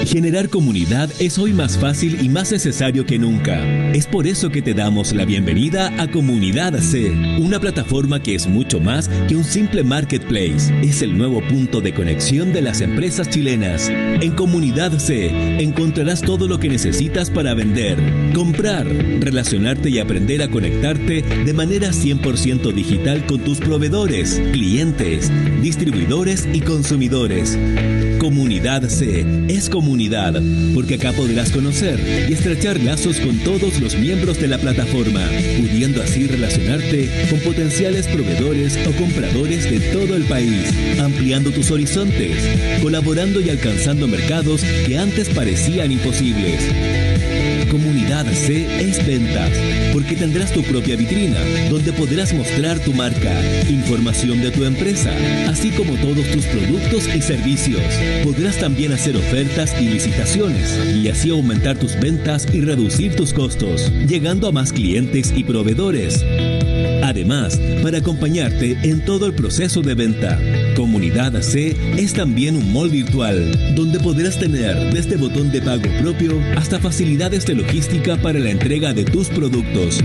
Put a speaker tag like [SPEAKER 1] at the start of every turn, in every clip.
[SPEAKER 1] Generar comunidad es hoy más fácil y más necesario que nunca. Es por eso que te damos la bienvenida a Comunidad C, una plataforma que es mucho más que un simple marketplace. Es el nuevo punto de conexión de las empresas chilenas. En Comunidad C encontrarás todo lo que necesitas para vender, comprar, relacionarte y aprender a conectarte de manera 100% digital con tus proveedores, clientes, distribuidores y consumidores. Comunidad C es comunidad, porque acá podrás conocer y estrechar lazos con todos los miembros de la plataforma, pudiendo así relacionarte con potenciales proveedores o compradores de todo el país, ampliando tus horizontes, colaborando y alcanzando mercados que antes parecían imposibles. Comunidad C es ventas, porque tendrás tu propia vitrina, donde podrás mostrar tu marca, información de tu empresa, así como todos tus productos y servicios. Podrás también hacer ofertas y licitaciones, y así aumentar tus ventas y reducir tus costos, llegando a más clientes y proveedores. Además, para acompañarte en todo el proceso de venta, Comunidad C es también un mall virtual, donde podrás tener desde botón de pago propio hasta facilidades de logística para la entrega de tus productos.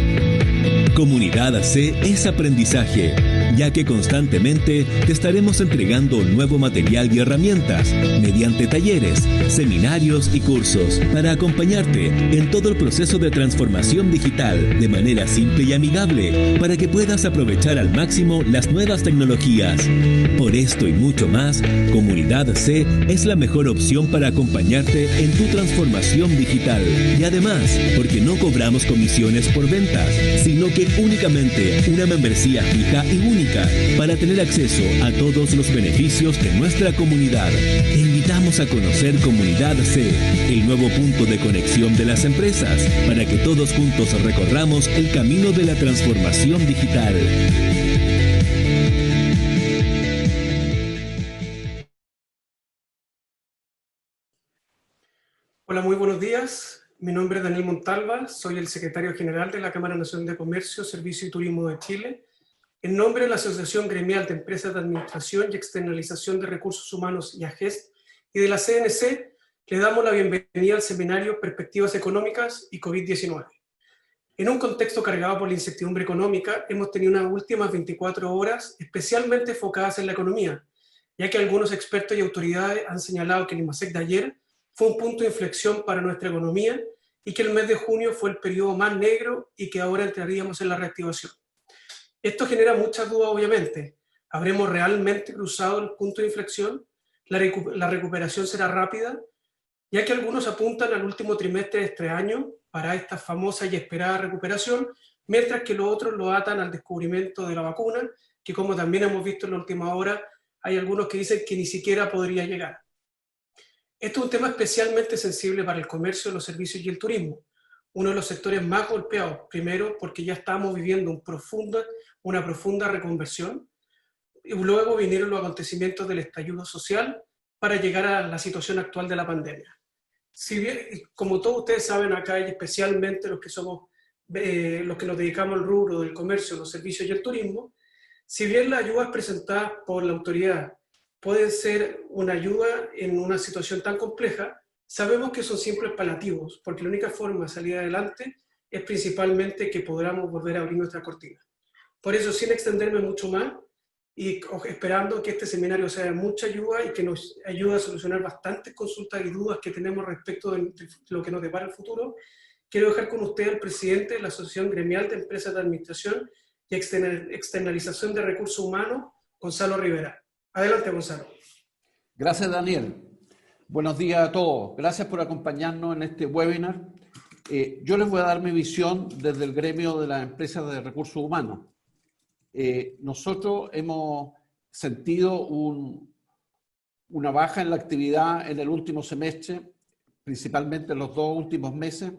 [SPEAKER 1] Comunidad C es aprendizaje, ya que constantemente te estaremos entregando nuevo material y herramientas mediante talleres, seminarios y cursos para acompañarte en todo el proceso de transformación digital de manera simple y amigable para que puedas aprovechar al máximo las nuevas tecnologías. Por esto y mucho más, Comunidad C es la mejor opción para acompañarte en tu transformación digital. Y además, porque no cobramos comisiones por ventas, sino que únicamente una membresía fija y única para tener acceso a todos los beneficios de nuestra comunidad. Te invitamos a conocer Comunidad C, el nuevo punto de conexión de las empresas, para que todos juntos recorramos el camino de la transformación digital.
[SPEAKER 2] Hola, muy buenos días. Mi nombre es Daniel Montalva, soy el secretario general de la Cámara Nacional de Comercio, Servicio y Turismo de Chile. En nombre de la Asociación Gremial de Empresas de Administración y Externalización de Recursos Humanos y AGEST y de la CNC, le damos la bienvenida al seminario Perspectivas Económicas y COVID-19. En un contexto cargado por la incertidumbre económica, hemos tenido unas últimas 24 horas especialmente enfocadas en la economía, ya que algunos expertos y autoridades han señalado que el IMASEC de ayer fue un punto de inflexión para nuestra economía y que el mes de junio fue el periodo más negro y que ahora entraríamos en la reactivación. Esto genera muchas dudas, obviamente. ¿Habremos realmente cruzado el punto de inflexión? ¿La recuperación será rápida? Ya que algunos apuntan al último trimestre de este año para esta famosa y esperada recuperación, mientras que los otros lo atan al descubrimiento de la vacuna, que como también hemos visto en la última hora, hay algunos que dicen que ni siquiera podría llegar. Esto es un tema especialmente sensible para el comercio, los servicios y el turismo, uno de los sectores más golpeados, primero porque ya estamos viviendo una profunda reconversión, y luego vinieron los acontecimientos del estallido social para llegar a la situación actual de la pandemia. Si bien, como todos ustedes saben acá, y especialmente los que nos dedicamos al rubro del comercio, los servicios y el turismo, si bien las ayudas presentadas por la autoridad pueden ser una ayuda en una situación tan compleja, sabemos que son siempre paliativos, porque la única forma de salir adelante es principalmente que podamos volver a abrir nuestra cortina. Por eso, sin extenderme mucho más, y esperando que este seminario sea de mucha ayuda y que nos ayude a solucionar bastantes consultas y dudas que tenemos respecto de lo que nos depara el futuro, quiero dejar con usted al presidente de la Asociación Gremial de Empresas de Administración y Externalización de Recursos Humanos, Gonzalo Rivera. Adelante, Gonzalo.
[SPEAKER 3] Gracias, Daniel. Buenos días a todos. Gracias por acompañarnos en este webinar. Yo les voy a dar mi visión desde el gremio de las empresas de recursos humanos. Nosotros hemos sentido una baja en la actividad en el último semestre, principalmente en los 2 últimos meses,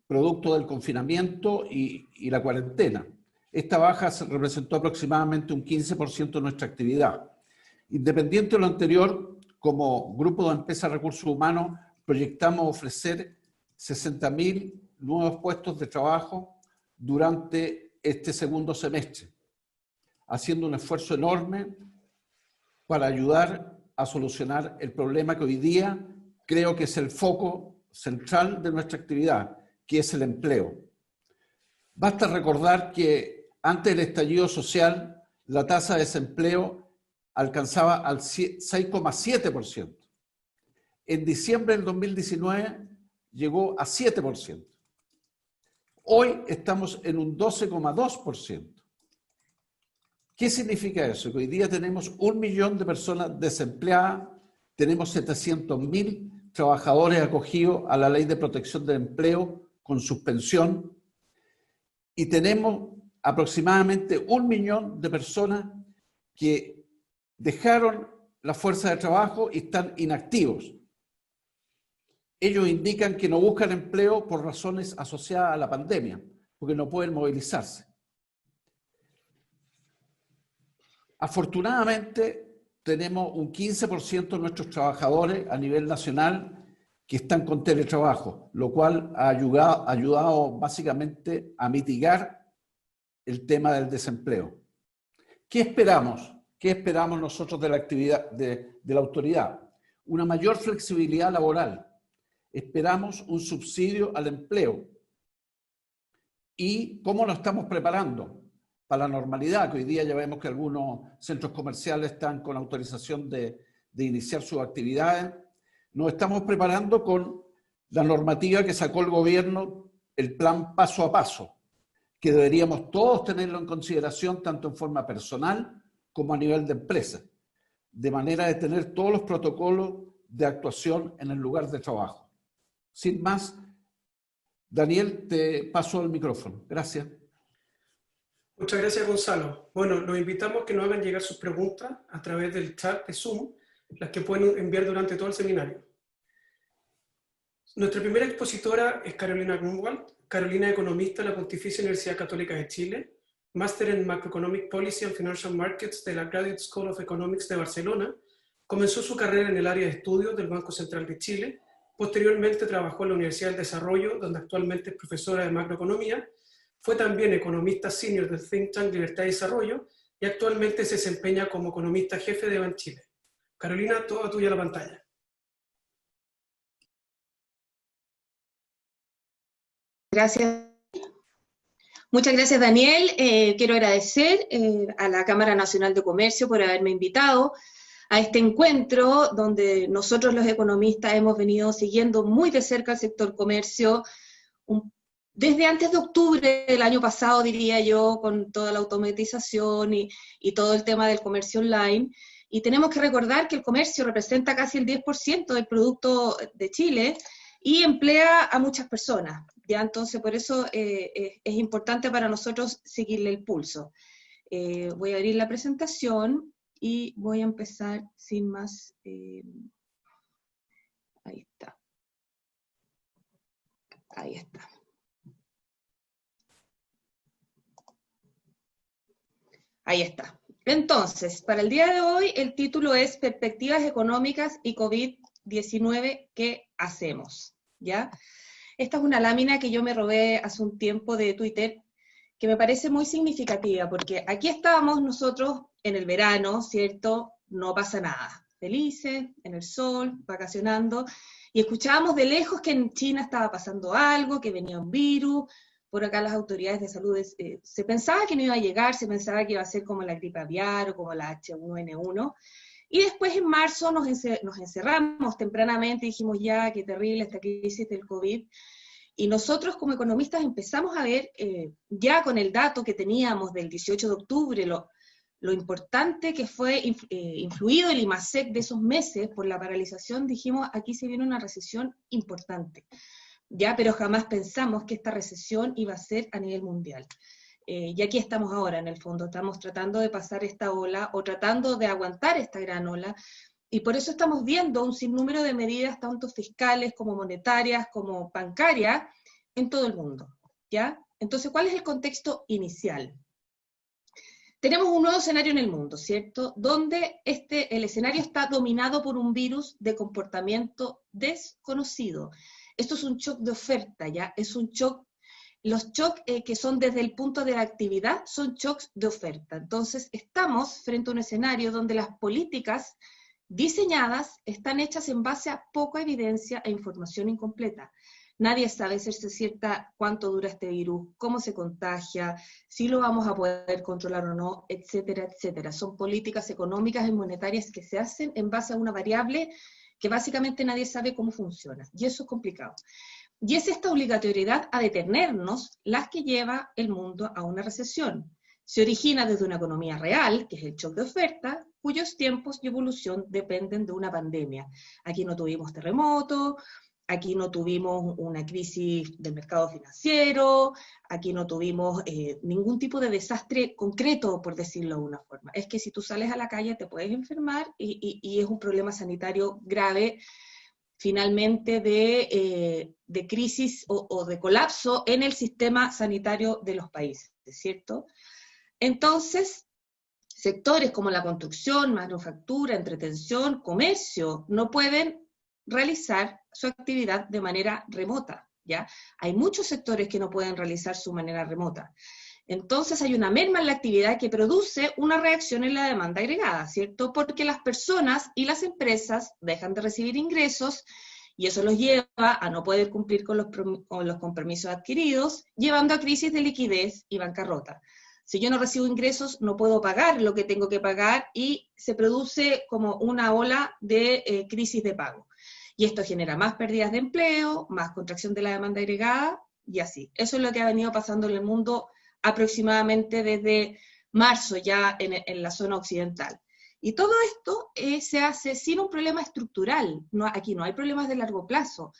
[SPEAKER 3] producto del confinamiento y la cuarentena. Esta baja representó aproximadamente un 15% de nuestra actividad. Independiente de lo anterior, como grupo de empresas de recursos humanos, proyectamos ofrecer 60.000 nuevos puestos de trabajo durante este segundo semestre, haciendo un esfuerzo enorme para ayudar a solucionar el problema que hoy día creo que es el foco central de nuestra actividad, que es el empleo. Basta recordar que antes del estallido social, la tasa de desempleo alcanzaba al 6,7%. En diciembre del 2019 llegó a 7%. Hoy estamos en un 12,2%. ¿Qué significa eso? Que hoy día tenemos 1 millón de personas desempleadas, tenemos 700.000 trabajadores acogidos a la Ley de Protección del Empleo con suspensión y tenemos aproximadamente 1 millón de personas que dejaron la fuerza de trabajo y están inactivos. Ellos indican que no buscan empleo por razones asociadas a la pandemia, porque no pueden movilizarse. Afortunadamente, tenemos un 15% de nuestros trabajadores a nivel nacional que están con teletrabajo, lo cual ha ayudado básicamente a mitigar el tema del desempleo. ¿Qué esperamos? ¿Qué esperamos nosotros de la actividad de la autoridad? Una mayor flexibilidad laboral. Esperamos un subsidio al empleo. ¿Y cómo nos estamos preparando para la normalidad? Que hoy día ya vemos que algunos centros comerciales están con autorización de iniciar sus actividades. Nos estamos preparando con la normativa que sacó el gobierno, el plan paso a paso, que deberíamos todos tenerlo en consideración, tanto en forma personal como a nivel de empresa, de manera de tener todos los protocolos de actuación en el lugar de trabajo. Sin más, Daniel, te paso el micrófono. Gracias.
[SPEAKER 2] Muchas gracias, Gonzalo. Bueno, los invitamos a que nos hagan llegar sus preguntas a través del chat de Zoom, las que pueden enviar durante todo el seminario. Nuestra primera expositora es Carolina Grunwald. Carolina es economista de la Pontificia Universidad Católica de Chile, máster en Macroeconomic Policy and Financial Markets de la Graduate School of Economics de Barcelona. Comenzó su carrera en el área de estudios del Banco Central de Chile. Posteriormente trabajó en la Universidad del Desarrollo, donde actualmente es profesora de macroeconomía. Fue también economista senior del think tank Libertad y Desarrollo y actualmente se desempeña como economista jefe de Banchile. Carolina, toda tuya la pantalla.
[SPEAKER 4] Gracias. Muchas gracias, Daniel. Quiero agradecer a la Cámara Nacional de Comercio por haberme invitado a este encuentro donde nosotros los economistas hemos venido siguiendo muy de cerca el sector comercio desde antes de octubre del año pasado, diría yo, con toda la automatización y todo el tema del comercio online. Y tenemos que recordar que el comercio representa casi el 10% del producto de Chile y emplea a muchas personas. ¿Ya? Entonces, por eso es importante para nosotros seguirle el pulso. Voy a abrir la presentación y voy a empezar sin más. Ahí está. Ahí está. Ahí está. Entonces, para el día de hoy, el título es Perspectivas económicas y COVID-19, ¿qué hacemos? ¿Ya? Esta es una lámina que yo me robé hace un tiempo de Twitter, que me parece muy significativa, porque aquí estábamos nosotros en el verano, ¿cierto? No pasa nada. Felices, en el sol, vacacionando, y escuchábamos de lejos que en China estaba pasando algo, que venía un virus. Por acá las autoridades de salud, se pensaba que no iba a llegar, se pensaba que iba a ser como la gripe aviar o como la H1N1, y después en marzo nos encerramos tempranamente y dijimos ya, qué terrible esta crisis del COVID, y nosotros como economistas empezamos a ver, ya con el dato que teníamos del 18 de octubre, lo importante que fue influido el IMASEC de esos meses por la paralización, dijimos, aquí se viene una recesión importante. Ya, pero jamás pensamos que esta recesión iba a ser a nivel mundial. Y aquí estamos ahora, en el fondo, estamos tratando de pasar esta ola, o tratando de aguantar esta gran ola, y por eso estamos viendo un sinnúmero de medidas, tanto fiscales, como monetarias, como bancarias, en todo el mundo, ¿ya? Entonces, ¿cuál es el contexto inicial? Tenemos un nuevo escenario en el mundo, ¿cierto? Donde el escenario está dominado por un virus de comportamiento desconocido. Esto es un shock de oferta, ¿ya? Es un shock, los shocks que son desde el punto de la actividad son shocks de oferta. Entonces, estamos frente a un escenario donde las políticas diseñadas, están hechas en base a poca evidencia e información incompleta. Nadie sabe ser cierta cuánto dura este virus, cómo se contagia, si lo vamos a poder controlar o no, etcétera, etcétera. Son políticas económicas y monetarias que se hacen en base a una variable que básicamente nadie sabe cómo funciona, y eso es complicado. Y es esta obligatoriedad a detenernos las que lleva el mundo a una recesión. Se origina desde una economía real, que es el shock de oferta, cuyos tiempos y evolución dependen de una pandemia. Aquí no tuvimos terremoto, aquí no tuvimos una crisis del mercado financiero, aquí no tuvimos ningún tipo de desastre concreto, por decirlo de una forma. Es que si tú sales a la calle te puedes enfermar y es un problema sanitario grave, finalmente de crisis o de colapso en el sistema sanitario de los países, ¿cierto? Entonces, sectores como la construcción, manufactura, entretención, comercio, no pueden realizar su actividad de manera remota, ¿ya? Hay muchos sectores que no pueden realizar su manera remota. Entonces hay una merma en la actividad que produce una reacción en la demanda agregada, ¿cierto? Porque las personas y las empresas dejan de recibir ingresos y eso los lleva a no poder cumplir con los compromisos adquiridos, llevando a crisis de liquidez y bancarrota. Si yo no recibo ingresos, no puedo pagar lo que tengo que pagar y se produce como una ola de crisis de pago. Y esto genera más pérdidas de empleo, más contracción de la demanda agregada y así. Eso es lo que ha venido pasando en el mundo aproximadamente desde marzo ya en la zona occidental. Y todo esto se hace sin un problema estructural. Aquí no hay problemas de largo plazo.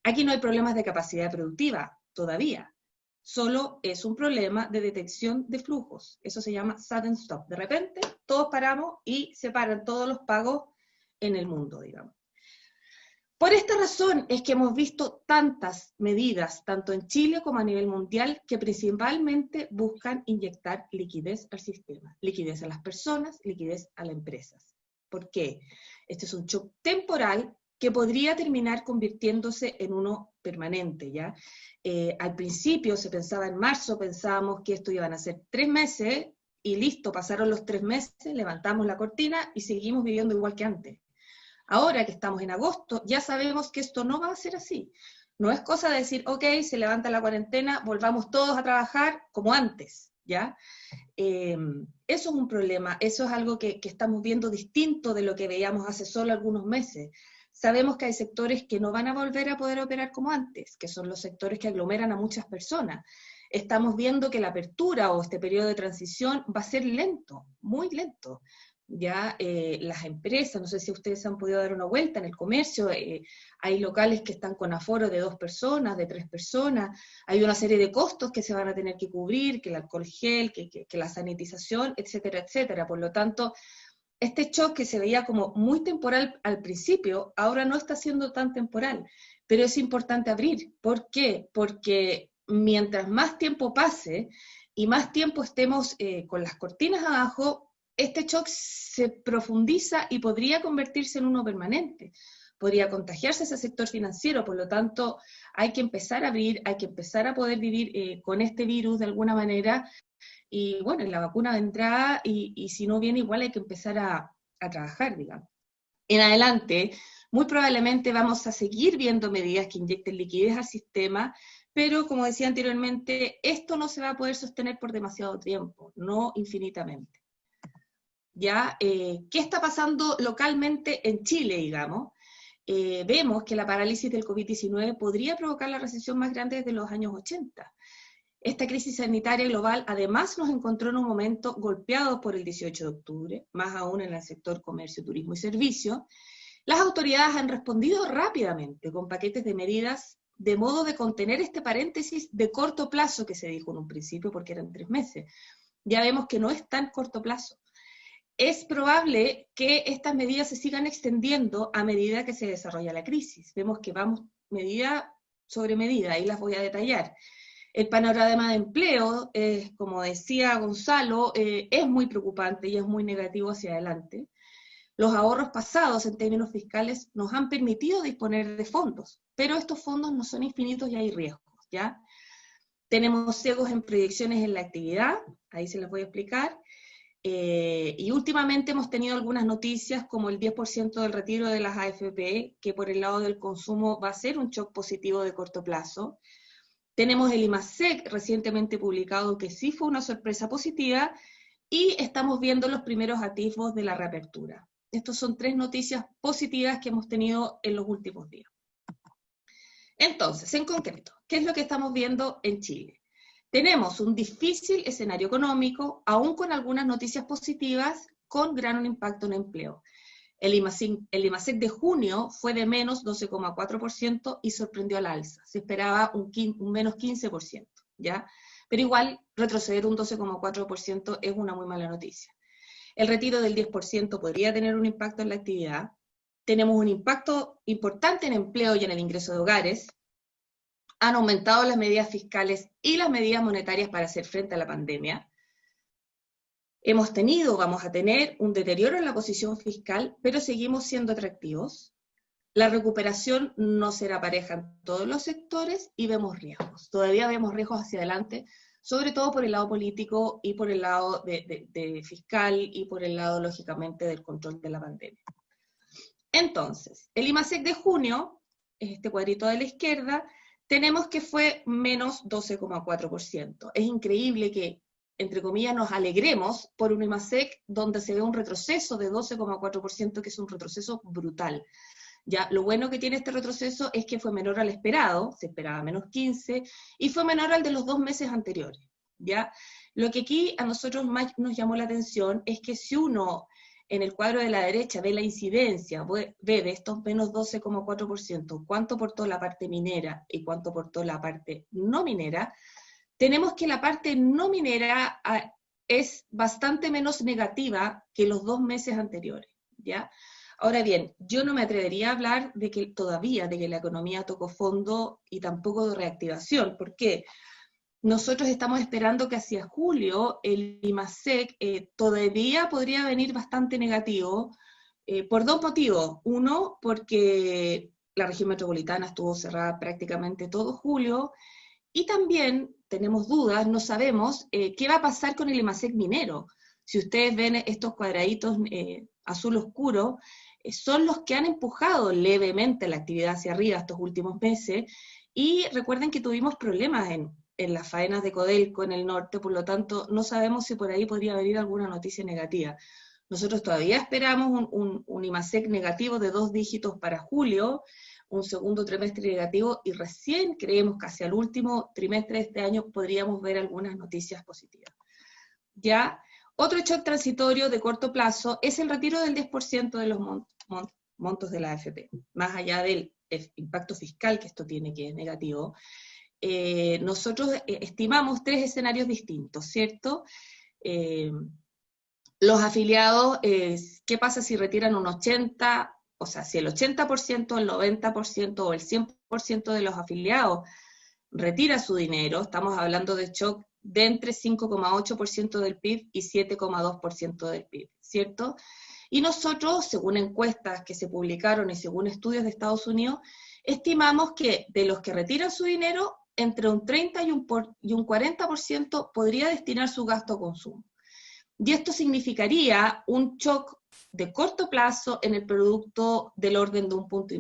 [SPEAKER 4] Aquí no hay problemas de capacidad productiva todavía. Solo es un problema de detección de flujos. Eso se llama sudden stop. De repente, todos paramos y se paran todos los pagos en el mundo, digamos. Por esta razón es que hemos visto tantas medidas, tanto en Chile como a nivel mundial, que principalmente buscan inyectar liquidez al sistema, liquidez a las personas, liquidez a las empresas. ¿Por qué? Este es un shock temporal que podría terminar convirtiéndose en uno permanente, ¿ya? Al principio se pensaba en marzo, pensábamos que esto iban a ser 3 meses, y listo, pasaron los 3 meses, levantamos la cortina y seguimos viviendo igual que antes. Ahora que estamos en agosto, ya sabemos que esto no va a ser así. No es cosa de decir, ok, se levanta la cuarentena, volvamos todos a trabajar como antes, ¿ya? Eso es un problema, eso es algo que estamos viendo distinto de lo que veíamos hace solo algunos meses. Sabemos que hay sectores que no van a volver a poder operar como antes, que son los sectores que aglomeran a muchas personas. Estamos viendo que la apertura o este periodo de transición va a ser lento, muy lento. Ya las empresas, no sé si ustedes han podido dar una vuelta en el comercio, hay locales que están con aforo de 2 personas, de 3 personas, hay una serie de costos que se van a tener que cubrir, que el alcohol gel, que la sanitización, etcétera, etcétera. Por lo tanto, este shock que se veía como muy temporal al principio, ahora no está siendo tan temporal, pero es importante abrir. ¿Por qué? Porque mientras más tiempo pase y más tiempo estemos con las cortinas abajo, este shock se profundiza y podría convertirse en uno permanente. Podría contagiarse ese sector financiero, por lo tanto hay que empezar a abrir, hay que empezar a poder vivir con este virus de alguna manera, y bueno, la vacuna vendrá y si no viene igual hay que empezar a trabajar, digamos. En adelante, muy probablemente vamos a seguir viendo medidas que inyecten liquidez al sistema, pero como decía anteriormente, esto no se va a poder sostener por demasiado tiempo, no infinitamente. ¿Ya? ¿Qué está pasando localmente en Chile, digamos? Vemos que la parálisis del COVID-19 podría provocar la recesión más grande desde los años 80. Esta crisis sanitaria global además nos encontró en un momento golpeado por el 18 de octubre, más aún en el sector comercio, turismo y servicio. Las autoridades han respondido rápidamente con paquetes de medidas de modo de contener este paréntesis de corto plazo que se dijo en un principio porque eran 3 meses. Ya vemos que no es tan corto plazo. Es probable que estas medidas se sigan extendiendo a medida que se desarrolla la crisis. Vemos que vamos medida sobre medida, ahí las voy a detallar. El panorama de empleo, como decía Gonzalo, es muy preocupante y es muy negativo hacia adelante. Los ahorros pasados en términos fiscales nos han permitido disponer de fondos, pero estos fondos no son infinitos y hay riesgos, ¿ya? Tenemos ciegos en proyecciones en la actividad, ahí se las voy a explicar. Y últimamente hemos tenido algunas noticias como el 10% del retiro de las AFP, que por el lado del consumo va a ser un shock positivo de corto plazo. Tenemos el IMASEC recientemente publicado, que sí fue una sorpresa positiva, y estamos viendo los primeros atisbos de la reapertura. Estas son 3 noticias positivas que hemos tenido en los últimos días. Entonces, en concreto, ¿qué es lo que estamos viendo en Chile? Tenemos un difícil escenario económico, aún con algunas noticias positivas, con gran impacto en empleo. El IMASEC de junio fue de menos 12,4% y sorprendió al alza. Se esperaba un menos 15%, ¿ya? Pero igual, retroceder un 12,4% es una muy mala noticia. El retiro del 10% podría tener un impacto en la actividad. Tenemos un impacto importante en empleo y en el ingreso de hogares. Han aumentado las medidas fiscales y las medidas monetarias para hacer frente a la pandemia. Vamos a tener un deterioro en la posición fiscal, pero seguimos siendo atractivos. La recuperación no será pareja en todos los sectores y vemos riesgos. Todavía vemos riesgos hacia adelante, sobre todo por el lado político y por el lado de fiscal y por el lado, lógicamente, del control de la pandemia. Entonces, el IMASEC de junio, este cuadrito de la izquierda, tenemos que fue menos 12,4%. Es increíble que, entre comillas, nos alegremos por un IMASEC donde se ve un retroceso de 12,4%, que es un retroceso brutal. Ya, lo bueno que tiene este retroceso es que fue menor al esperado, se esperaba menos 15, y fue menor al de los 2 meses anteriores. ¿Ya? Lo que aquí a nosotros más nos llamó la atención es que si uno en el cuadro de la derecha ve la incidencia, ve de estos menos 12,4%, cuánto aportó la parte minera y cuánto aportó la parte no minera, tenemos que la parte no minera es bastante menos negativa que los 2 meses anteriores, ¿ya? Ahora bien, yo no me atrevería a hablar de que la economía tocó fondo y tampoco de reactivación. ¿Por qué? Nosotros estamos esperando que hacia julio el IMASEC todavía podría venir bastante negativo por 2 motivos. Uno, porque la región metropolitana estuvo cerrada prácticamente todo julio, y también tenemos dudas, no sabemos qué va a pasar con el IMASEC minero. Si ustedes ven estos cuadraditos azul oscuro, son los que han empujado levemente la actividad hacia arriba estos últimos meses, y recuerden que tuvimos problemas en las faenas de Codelco en el norte, por lo tanto no sabemos si por ahí podría venir alguna noticia negativa. Nosotros todavía esperamos un IMASEC negativo de 2 dígitos para julio, un segundo trimestre negativo, y recién creemos que hacia el último trimestre de este año podríamos ver algunas noticias positivas. ¿Ya? Otro shock transitorio de corto plazo es el retiro del 10% de los montos de la AFP, más allá del impacto fiscal que esto tiene, que es negativo. Nosotros estimamos 3 escenarios distintos, ¿cierto? Los afiliados, ¿qué pasa si retiran un 80%, o sea, si el 80%, el 90% o el 100% de los afiliados retira su dinero? Estamos hablando de shock de entre 5,8% del PIB y 7,2% del PIB, ¿cierto? Y nosotros, según encuestas que se publicaron y según estudios de Estados Unidos, estimamos que de los que retiran su dinero, entre un 30 y un 40% podría destinar su gasto a consumo. Y esto significaría un shock de corto plazo en el producto del orden de 1,5 puntos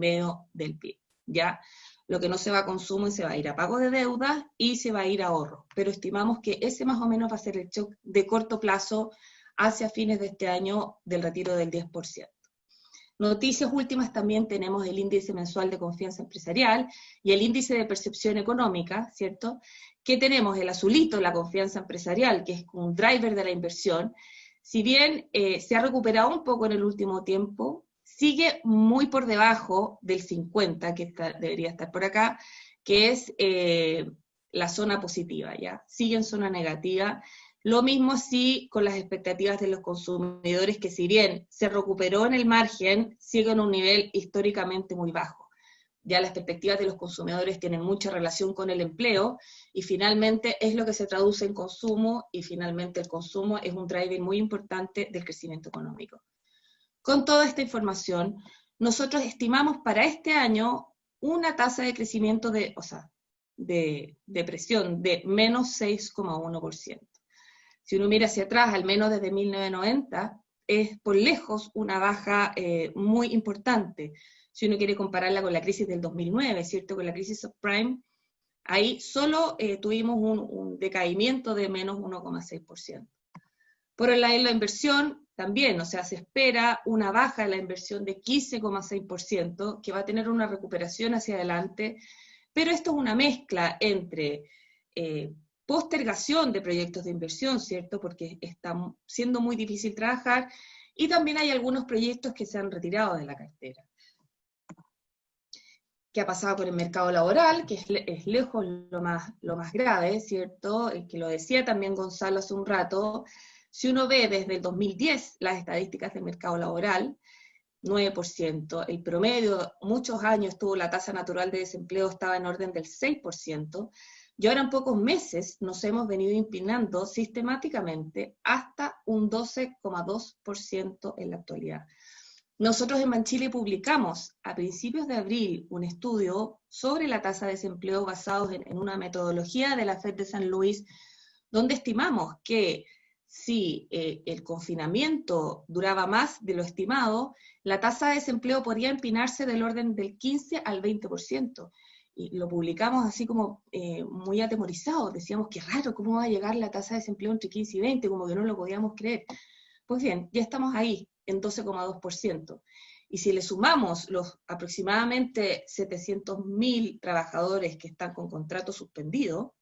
[SPEAKER 4] del PIB, ¿ya? Lo que no se va a consumo y se va a ir a pago de deudas y se va a ir a ahorro. Pero estimamos que ese más o menos va a ser el shock de corto plazo hacia fines de este año del retiro del 10%. Noticias últimas, también tenemos el índice mensual de confianza empresarial y el índice de percepción económica, ¿cierto? Que tenemos el azulito, la confianza empresarial, que es un driver de la inversión. Si bien se ha recuperado un poco en el último tiempo, sigue muy por debajo del 50, que debería estar por acá, que es la zona positiva, ¿ya? Sigue en zona negativa. Lo mismo así con las expectativas de los consumidores, que si bien se recuperó en el margen, sigue en un nivel históricamente muy bajo. Ya las perspectivas de los consumidores tienen mucha relación con el empleo, y finalmente es lo que se traduce en consumo, y finalmente el consumo es un driver muy importante del crecimiento económico. Con toda esta información, nosotros estimamos para este año una tasa de crecimiento de presión de menos 6,1%. Si uno mira hacia atrás, al menos desde 1990, es por lejos una baja muy importante. Si uno quiere compararla con la crisis del 2009, ¿cierto? Con la crisis subprime, ahí solo tuvimos un decaimiento de menos 1,6%. Por el lado de la inversión, también, o sea, se espera una baja de la inversión de 15,6%, que va a tener una recuperación hacia adelante, pero esto es una mezcla entre postergación de proyectos de inversión, ¿cierto? Porque está siendo muy difícil trabajar, y también hay algunos proyectos que se han retirado de la cartera. ¿Qué ha pasado con el mercado laboral? Que es lejos lo más grave, ¿cierto? El que lo decía también Gonzalo hace un rato. Si uno ve desde el 2010 las estadísticas del mercado laboral, 9%, el promedio, muchos años tuvo la tasa natural de desempleo, estaba en orden del 6%, y ahora en pocos meses nos hemos venido inclinando sistemáticamente hasta un 12,2% en la actualidad. Nosotros en Banchile publicamos a principios de abril un estudio sobre la tasa de desempleo basado en una metodología de la FED de San Luis, donde estimamos que si el confinamiento duraba más de lo estimado, la tasa de desempleo podría empinarse del orden del 15 al 20%. Y lo publicamos así como muy atemorizados, decíamos que raro, ¿cómo va a llegar la tasa de desempleo entre 15 y 20? Como que no lo podíamos creer. Pues bien, ya estamos ahí, en 12,2%. Y si le sumamos los aproximadamente 700.000 trabajadores que están con contrato suspendido,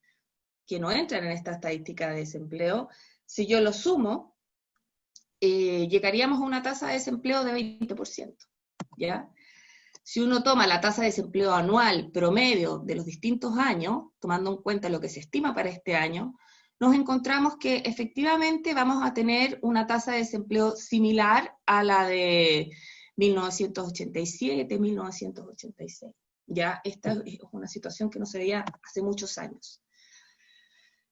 [SPEAKER 4] que no entran en esta estadística de desempleo, si yo lo sumo, llegaríamos a una tasa de desempleo de 20%, ¿ya? Si uno toma la tasa de desempleo anual promedio de los distintos años, tomando en cuenta lo que se estima para este año, nos encontramos que efectivamente vamos a tener una tasa de desempleo similar a la de 1987, 1986. Ya esta es una situación que no se veía hace muchos años.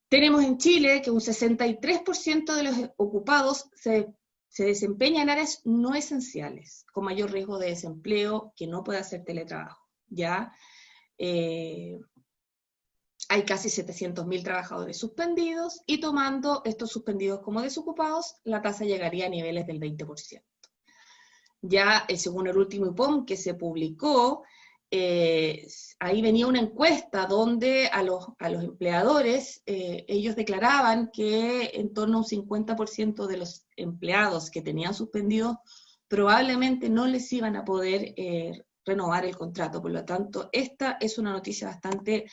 [SPEAKER 4] Tenemos en Chile que un 63% de los ocupados se desempeña en áreas no esenciales, con mayor riesgo de desempleo, que no puede hacer teletrabajo, ¿ya? Hay casi 700.000 trabajadores suspendidos, y tomando estos suspendidos como desocupados, la tasa llegaría a niveles del 20%. Ya según el último IPOM que se publicó, ahí venía una encuesta donde a los empleadores, ellos declaraban que en torno a un 50% de los empleados que tenían suspendidos probablemente no les iban a poder renovar el contrato. Por lo tanto, esta es una noticia bastante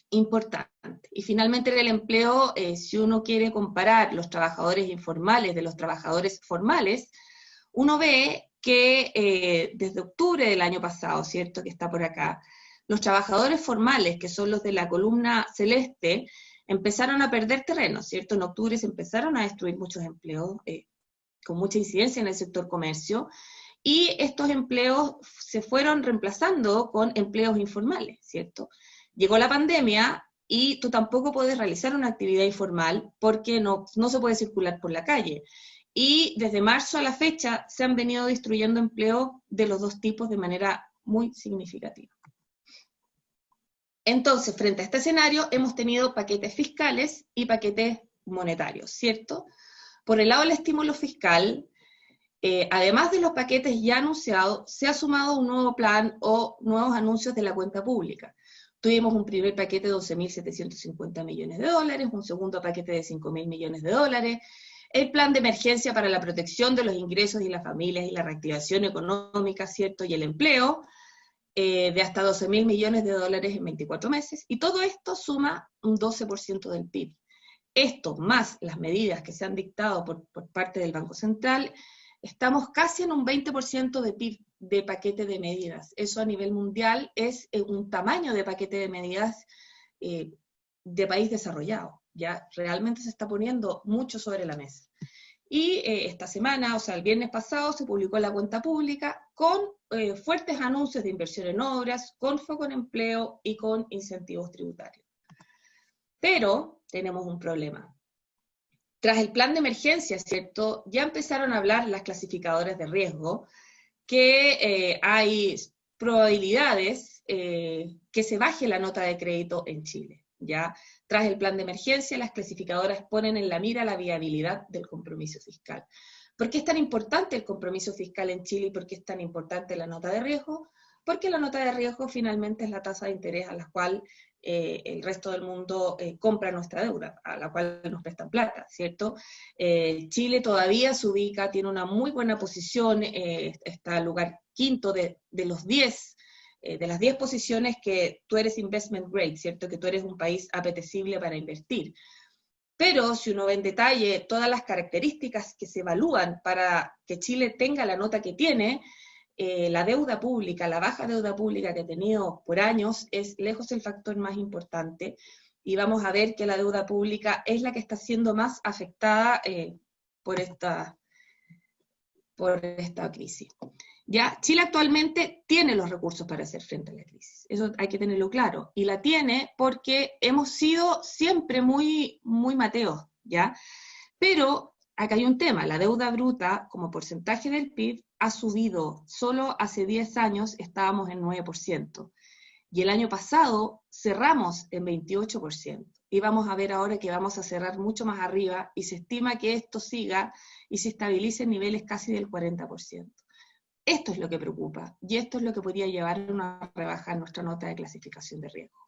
[SPEAKER 4] importante. Y finalmente en el empleo, si uno quiere comparar los trabajadores informales de los trabajadores formales, uno ve que desde octubre del año pasado, ¿cierto?, que está por acá, los trabajadores formales, que son los de la columna celeste, empezaron a perder terreno, ¿cierto? En octubre se empezaron a destruir muchos empleos, con mucha incidencia en el sector comercio, y estos empleos se fueron reemplazando con empleos informales, ¿cierto? Llegó la pandemia y tú tampoco puedes realizar una actividad informal porque no se puede circular por la calle. Y desde marzo a la fecha se han venido destruyendo empleos de los dos tipos de manera muy significativa. Entonces, frente a este escenario, hemos tenido paquetes fiscales y paquetes monetarios, ¿cierto? Por el lado del estímulo fiscal, además de los paquetes ya anunciados, se ha sumado un nuevo plan o nuevos anuncios de la cuenta pública. Tuvimos un primer paquete de 12.750 millones de dólares, un segundo paquete de 5.000 millones de dólares, el plan de emergencia para la protección de los ingresos y las familias y la reactivación económica, ¿cierto?, y el empleo, de hasta 12.000 millones de dólares en 24 meses, y todo esto suma un 12% del PIB. Esto, más las medidas que se han dictado por parte del Banco Central, estamos casi en un 20% de PIB de paquete de medidas. Eso a nivel mundial es un tamaño de paquete de medidas de país desarrollado. Ya realmente se está poniendo mucho sobre la mesa. Y esta semana, o sea, el viernes pasado, se publicó la cuenta pública con fuertes anuncios de inversión en obras, con foco en empleo y con incentivos tributarios. Pero tenemos un problema. Tras el plan de emergencia, ¿cierto?, ya empezaron a hablar las clasificadoras de riesgo que hay probabilidades que se baje la nota de crédito en Chile. Ya tras el plan de emergencia, las clasificadoras ponen en la mira la viabilidad del compromiso fiscal. ¿Por qué es tan importante el compromiso fiscal en Chile y por qué es tan importante la nota de riesgo? Porque la nota de riesgo finalmente es la tasa de interés a la cual el resto del mundo compra nuestra deuda, a la cual nos prestan plata, ¿cierto? Chile todavía se ubica, tiene una muy buena posición, está al lugar quinto de los 10, de las 10 posiciones que tú eres investment grade, ¿cierto? Que tú eres un país apetecible para invertir. Pero si uno ve en detalle todas las características que se evalúan para que Chile tenga la nota que tiene, la deuda pública, la baja deuda pública que ha tenido por años es lejos el factor más importante, y vamos a ver que la deuda pública es la que está siendo más afectada por esta crisis. Ya, Chile actualmente tiene los recursos para hacer frente a la crisis, eso hay que tenerlo claro, y la tiene porque hemos sido siempre muy, muy mateos, ¿ya? Pero acá hay un tema, la deuda bruta como porcentaje del PIB ha subido, solo hace 10 años estábamos en 9%, y el año pasado cerramos en 28%, y vamos a ver ahora que vamos a cerrar mucho más arriba, y se estima que esto siga y se estabilice en niveles casi del 40%. Esto es lo que preocupa, y esto es lo que podría llevar a una rebaja en nuestra nota de clasificación de riesgo.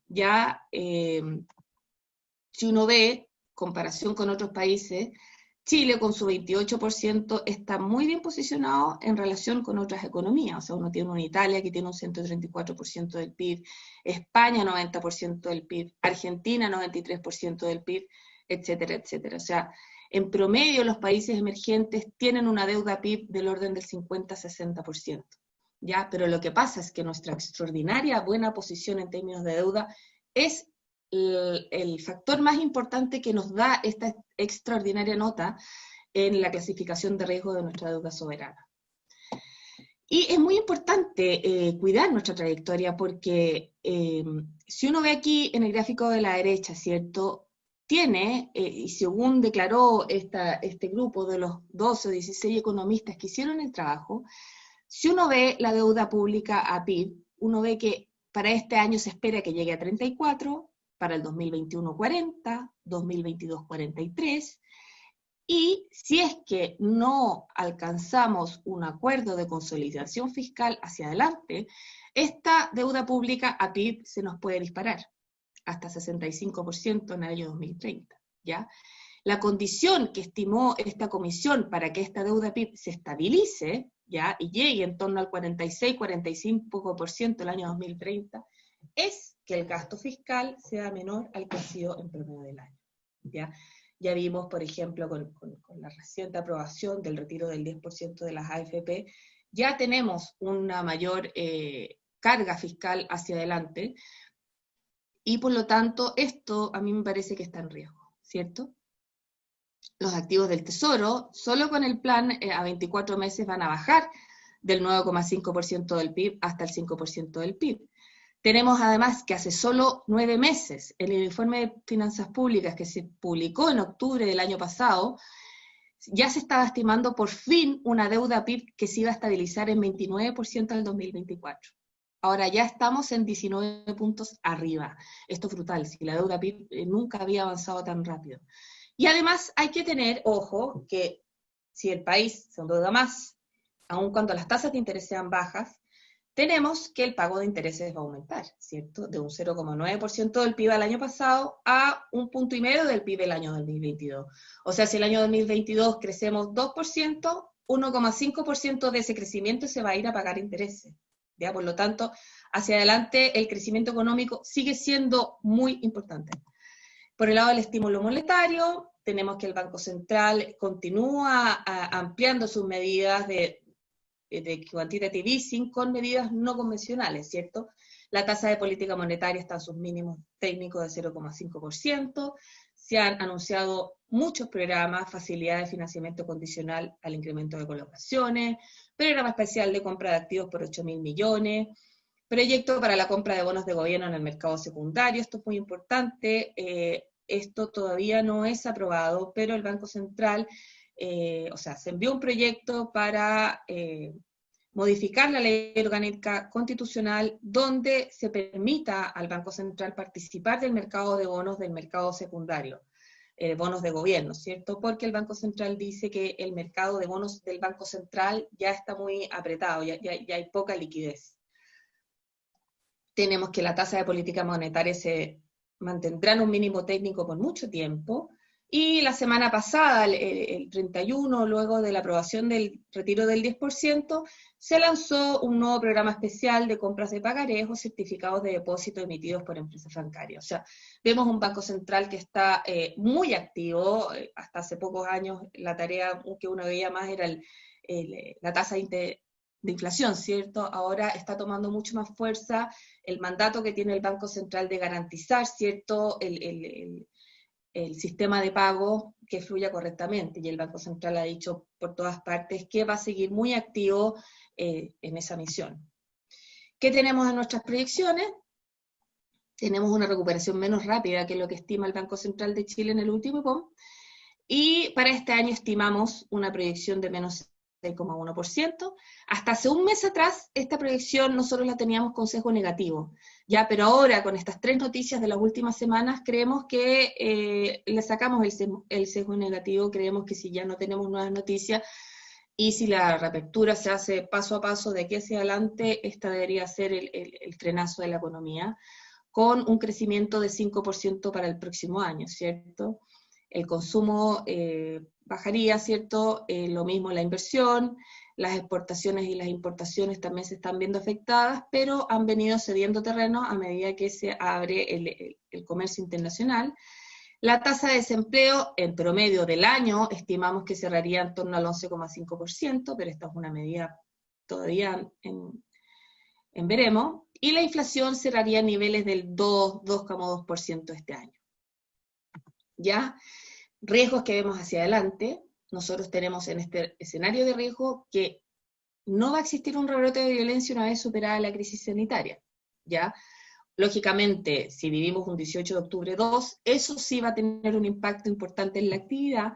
[SPEAKER 4] Ya, si uno ve, comparación con otros países, Chile con su 28% está muy bien posicionado en relación con otras economías, o sea, uno tiene una Italia que tiene un 134% del PIB, España 90% del PIB, Argentina 93% del PIB, etcétera, etcétera. O sea, en promedio los países emergentes tienen una deuda PIB del orden del 50-60%, ¿ya? Pero lo que pasa es que nuestra extraordinaria buena posición en términos de deuda es el factor más importante que nos da esta extraordinaria nota en la clasificación de riesgo de nuestra deuda soberana. Y es muy importante cuidar nuestra trayectoria porque si uno ve aquí en el gráfico de la derecha, ¿cierto?, tiene, y según declaró este grupo de los 12 o 16 economistas que hicieron el trabajo, si uno ve la deuda pública a PIB, uno ve que para este año se espera que llegue a 34, para el 2021 40, 2022 43, y si es que no alcanzamos un acuerdo de consolidación fiscal hacia adelante, esta deuda pública a PIB se nos puede disparar hasta 65% en el año 2030, ¿ya? La condición que estimó esta comisión para que esta deuda PIB se estabilice, ¿ya?, y llegue en torno al 46-45% el año 2030, es que el gasto fiscal sea menor al que ha sido en promedio del año, ¿ya? Ya vimos, por ejemplo, con la reciente aprobación del retiro del 10% de las AFP, ya tenemos una mayor carga fiscal hacia adelante, y por lo tanto esto a mí me parece que está en riesgo, ¿cierto? Los activos del Tesoro, solo con el plan a 24 meses van a bajar del 9,5% del PIB hasta el 5% del PIB. Tenemos además que hace solo 9 meses, en el informe de finanzas públicas que se publicó en octubre del año pasado, ya se estaba estimando por fin una deuda PIB que se iba a estabilizar en 29% al 2024. Ahora ya estamos en 19 puntos arriba. Esto es brutal, si la deuda PIB nunca había avanzado tan rápido. Y además hay que tener, ojo, que si el país se endeuda más, aun cuando las tasas de interés sean bajas, tenemos que el pago de intereses va a aumentar, ¿cierto? De un 0,9% del PIB al año pasado a 1,5 punto del PIB el año 2022. O sea, si el año 2022 crecemos 2%, 1,5% de ese crecimiento se va a ir a pagar intereses, ¿ya? Por lo tanto, hacia adelante el crecimiento económico sigue siendo muy importante. Por el lado del estímulo monetario, tenemos que el Banco Central continúa ampliando sus medidas de quantitative easing con medidas no convencionales, ¿cierto? La tasa de política monetaria está en sus mínimos técnicos de 0,5%, se han anunciado muchos programas, facilidad de financiamiento condicional al incremento de colocaciones, programa especial de compra de activos por 8.000 millones, proyecto para la compra de bonos de gobierno en el mercado secundario, esto es muy importante, esto todavía no es aprobado, pero el Banco Central, o sea, se envió un proyecto para modificar la ley orgánica constitucional donde se permita al Banco Central participar del mercado de bonos, del mercado secundario, bonos de gobierno, ¿cierto? Porque el Banco Central dice que el mercado de bonos del Banco Central ya está muy apretado, ya hay poca liquidez. Tenemos que la tasa de política monetaria se mantendrá en un mínimo técnico por mucho tiempo, y la semana pasada, el 31, luego de la aprobación del retiro del 10%, se lanzó un nuevo programa especial de compras de pagarés o certificados de depósito emitidos por empresas bancarias. O sea, vemos un Banco Central que está muy activo. Hasta hace pocos años la tarea que uno veía más era la tasa de inflación, ¿cierto? Ahora está tomando mucho más fuerza el mandato que tiene el Banco Central de garantizar, ¿cierto?, el sistema de pago que fluya correctamente, y el Banco Central ha dicho por todas partes que va a seguir muy activo en esa misión. ¿Qué tenemos en nuestras proyecciones? Tenemos una recuperación menos rápida que lo que estima el Banco Central de Chile en el último IPOM, y para este año estimamos una proyección de menos 6,1%. Hasta hace un mes atrás, esta proyección nosotros la teníamos con sesgo negativo, ¿ya? Pero ahora, con estas 3 noticias de las últimas semanas, creemos que le sacamos el sesgo negativo. Creemos que si ya no tenemos nuevas noticias, y si la reapertura se hace paso a paso de aquí hacia adelante, esta debería ser el frenazo de la economía, con un crecimiento de 5% para el próximo año, ¿cierto? El consumo bajaría, ¿cierto? Lo mismo la inversión, las exportaciones y las importaciones también se están viendo afectadas, pero han venido cediendo terreno a medida que se abre el comercio internacional. La tasa de desempleo en promedio del año estimamos que cerraría en torno al 11,5%, pero esta es una medida todavía en veremos, y la inflación cerraría a niveles del 2,2% este año. ¿Ya? Riesgos que vemos hacia adelante. Nosotros tenemos en este escenario de riesgo que no va a existir un rebrote de violencia una vez superada la crisis sanitaria, ¿ya? Lógicamente, si vivimos un 18 de octubre 2, eso sí va a tener un impacto importante en la actividad,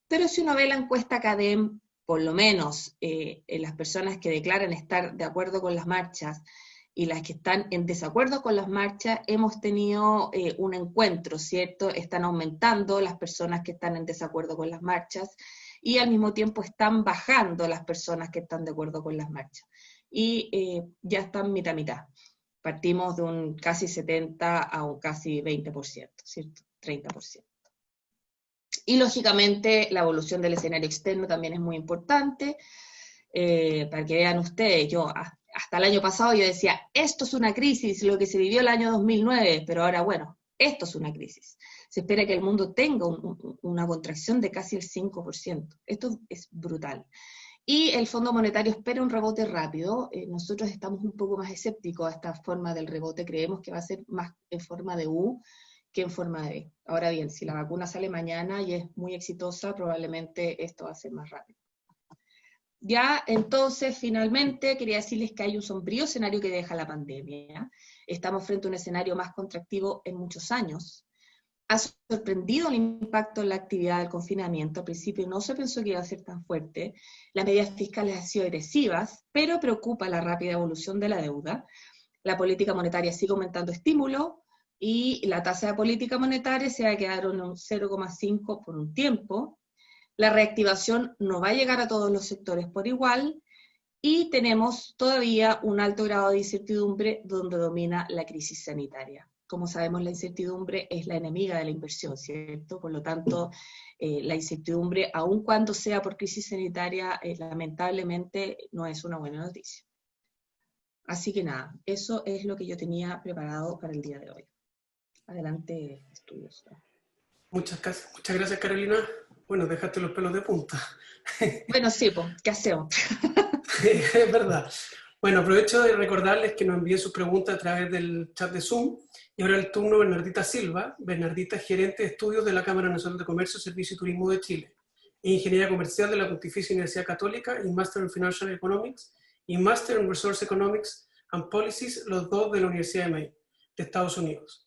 [SPEAKER 4] pero si uno ve la encuesta CADEM, por lo menos en las personas que declaran estar de acuerdo con las marchas y las que están en desacuerdo con las marchas, hemos tenido un encuentro, ¿cierto? Están aumentando las personas que están en desacuerdo con las marchas, y al mismo tiempo están bajando las personas que están de acuerdo con las marchas. Y ya están mitad a mitad. Partimos de un casi 70 a un casi 20%, ¿cierto? 30%. Y lógicamente la evolución del escenario externo también es muy importante. Para que vean ustedes, yo hasta el año pasado yo decía, esto es una crisis, lo que se vivió el año 2009, pero ahora bueno, esto es una crisis. Se espera que el mundo tenga una contracción de casi el 5%. Esto es brutal. Y el Fondo Monetario espera un rebote rápido. Nosotros estamos un poco más escépticos a esta forma del rebote. Creemos que va a ser más en forma de U que en forma de V. Ahora bien, si la vacuna sale mañana y es muy exitosa, probablemente esto va a ser más rápido. Ya, entonces, finalmente, quería decirles que hay un sombrío escenario que deja la pandemia. Estamos frente a un escenario más contractivo en muchos años. Ha sorprendido el impacto en la actividad del confinamiento. Al principio no se pensó que iba a ser tan fuerte. Las medidas fiscales han sido agresivas, pero preocupa la rápida evolución de la deuda. La política monetaria sigue aumentando estímulo, y la tasa de política monetaria se va a quedar en un 0,5 por un tiempo. La reactivación no va a llegar a todos los sectores por igual, y tenemos todavía un alto grado de incertidumbre donde domina la crisis sanitaria. Como sabemos, la incertidumbre es la enemiga de la inversión, ¿cierto? Por lo tanto, la incertidumbre, aun cuando sea por crisis sanitaria, lamentablemente no es una buena noticia. Así que nada, eso es lo que yo tenía preparado para el día de hoy. Adelante, estudios.
[SPEAKER 2] Muchas gracias, Carolina. Bueno, dejaste los pelos de punta.
[SPEAKER 4] Bueno, sí, pues, ¿qué hacemos?
[SPEAKER 2] Es verdad. Bueno, aprovecho de recordarles que nos envíen sus preguntas a través del chat de Zoom. Y ahora el turno Bernardita Silva. Bernardita es gerente de estudios de la Cámara Nacional de Comercio, Servicio y Turismo de Chile, e ingeniera comercial de la Pontificia Universidad Católica, y Master in Financial Economics y Master in Resource Economics and Policies, los dos de la Universidad de Maine, de Estados Unidos.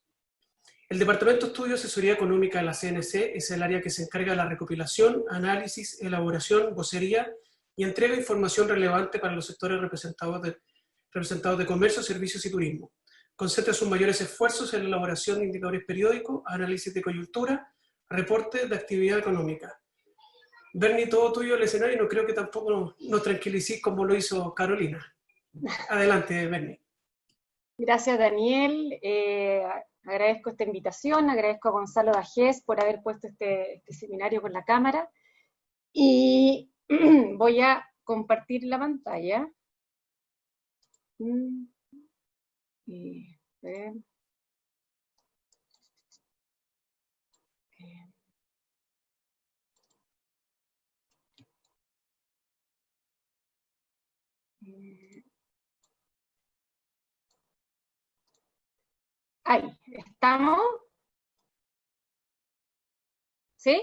[SPEAKER 2] El Departamento de Estudio y Asesoría Económica de la CNC es el área que se encarga de la recopilación, análisis, elaboración, vocería y y entrega información relevante para los sectores representados de comercio, servicios y turismo. Concentra sus mayores esfuerzos en la elaboración de indicadores periódicos, análisis de coyuntura, reportes de actividad económica. Bernie, todo tuyo el escenario, y no creo que tampoco nos tranquilicís como lo hizo Carolina. Adelante, Bernie.
[SPEAKER 5] Gracias, Daniel. Agradezco esta invitación, agradezco a Gonzalo Dajés por haber puesto este seminario con la cámara. Y voy a compartir la pantalla. Ahí, ¿estamos? ¿Sí?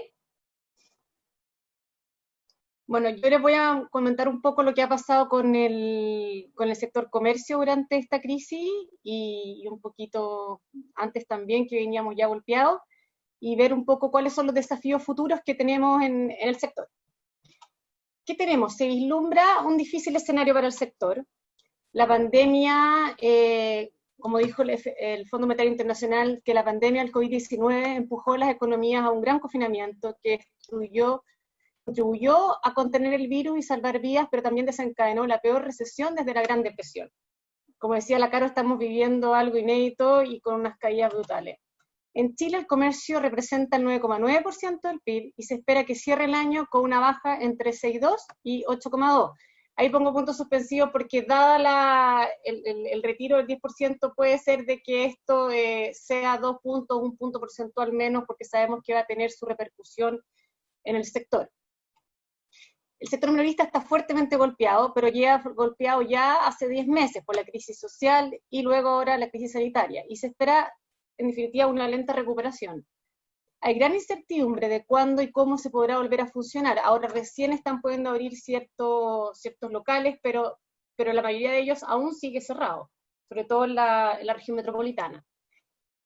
[SPEAKER 5] Bueno, yo les voy a comentar un poco lo que ha pasado con el sector comercio durante esta crisis y un poquito antes también, que veníamos ya golpeados, y ver un poco cuáles son los desafíos futuros que tenemos en el sector. ¿Qué tenemos? Se vislumbra un difícil escenario para el sector. La pandemia, como dijo el Fondo Monetario Internacional, que la pandemia del COVID-19 empujó las economías a un gran confinamiento que contribuyó a contener el virus y salvar vidas, pero también desencadenó la peor recesión desde la Gran Depresión. Como decía la Caro, estamos viviendo algo inédito y con unas caídas brutales. En Chile el comercio representa el 9,9% del PIB y se espera que cierre el año con una baja entre 6,2 y 8,2. Ahí pongo puntos suspensivos porque dada el retiro del 10% puede ser de que esto sea 2 puntos, 1 punto porcentual menos, porque sabemos que va a tener su repercusión en el sector. El sector minorista está fuertemente golpeado, pero lleva golpeado ya hace 10 meses por la crisis social y luego ahora la crisis sanitaria, y se espera en definitiva una lenta recuperación. Hay gran incertidumbre de cuándo y cómo se podrá volver a funcionar. Ahora recién están pudiendo abrir ciertos locales, pero la mayoría de ellos aún sigue cerrado, sobre todo en la región metropolitana.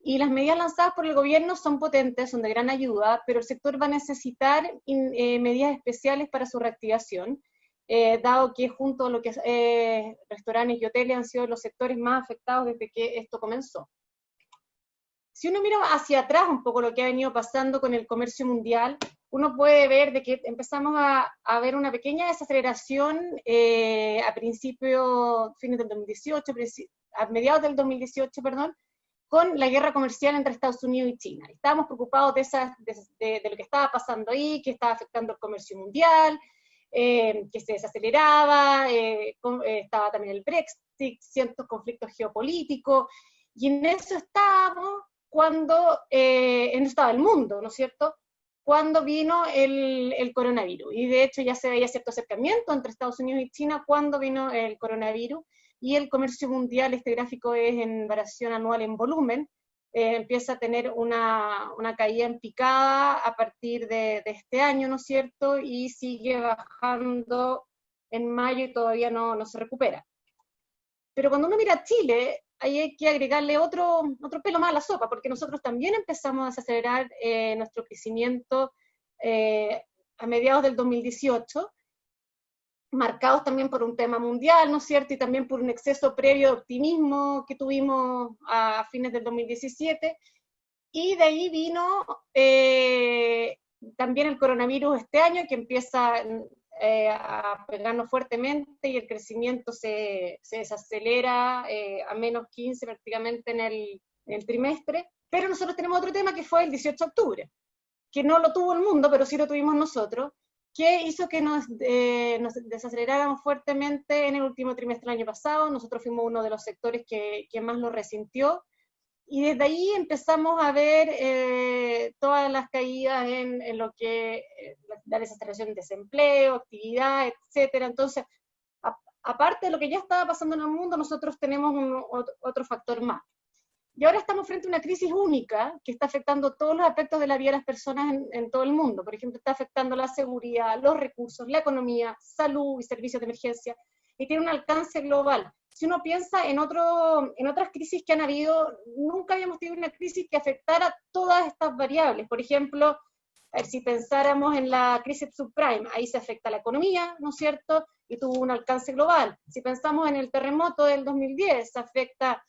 [SPEAKER 5] Y las medidas lanzadas por el gobierno son potentes, son de gran ayuda, pero el sector va a necesitar medidas especiales para su reactivación, dado que junto a lo que restaurantes y hoteles han sido los sectores más afectados desde que esto comenzó. Si uno mira hacia atrás un poco lo que ha venido pasando con el comercio mundial, uno puede ver de que empezamos a ver una pequeña desaceleración a fines del 2018, a mediados del 2018, perdón, con la guerra comercial entre Estados Unidos y China. Estábamos preocupados de lo que estaba pasando ahí, que estaba afectando el comercio mundial, que se desaceleraba, estaba también el Brexit, ciertos conflictos geopolíticos, y en eso estábamos cuando, en eso estaba el mundo, ¿no es cierto?, cuando vino el coronavirus. Y de hecho ya se veía cierto acercamiento entre Estados Unidos y China cuando vino el coronavirus, y el comercio mundial, este gráfico es en variación anual en volumen, empieza a tener una caída en picada a partir de este año, ¿no es cierto?, y sigue bajando en mayo y todavía no se recupera. Pero cuando uno mira a Chile, ahí hay que agregarle otro pelo más a la sopa, porque nosotros también empezamos a desacelerar nuestro crecimiento a mediados del 2018, marcados también por un tema mundial, ¿no es cierto?, y también por un exceso previo de optimismo que tuvimos a fines del 2017, y de ahí vino también el coronavirus este año, que empieza a pegarnos fuertemente, y el crecimiento se desacelera a menos 15 prácticamente en el trimestre, pero nosotros tenemos otro tema que fue el 18 de octubre, que no lo tuvo el mundo, pero sí lo tuvimos nosotros, que hizo que nos desaceleráramos fuertemente en el último trimestre del año pasado. Nosotros fuimos uno de los sectores que más lo resintió, y desde ahí empezamos a ver todas las caídas en lo que la desaceleración de desempleo, actividad, etcétera. Entonces, aparte de lo que ya estaba pasando en el mundo, nosotros tenemos otro factor más. Y ahora estamos frente a una crisis única que está afectando todos los aspectos de la vida de las personas en todo el mundo. Por ejemplo, está afectando la seguridad, los recursos, la economía, salud y servicios de emergencia, y tiene un alcance global. Si uno piensa en otras crisis que han habido, nunca habíamos tenido una crisis que afectara todas estas variables. Por ejemplo, A ver, si pensáramos en la crisis subprime, ahí se afecta la economía, ¿no es cierto? Y tuvo un alcance global. Si pensamos en el terremoto del 2010, se afecta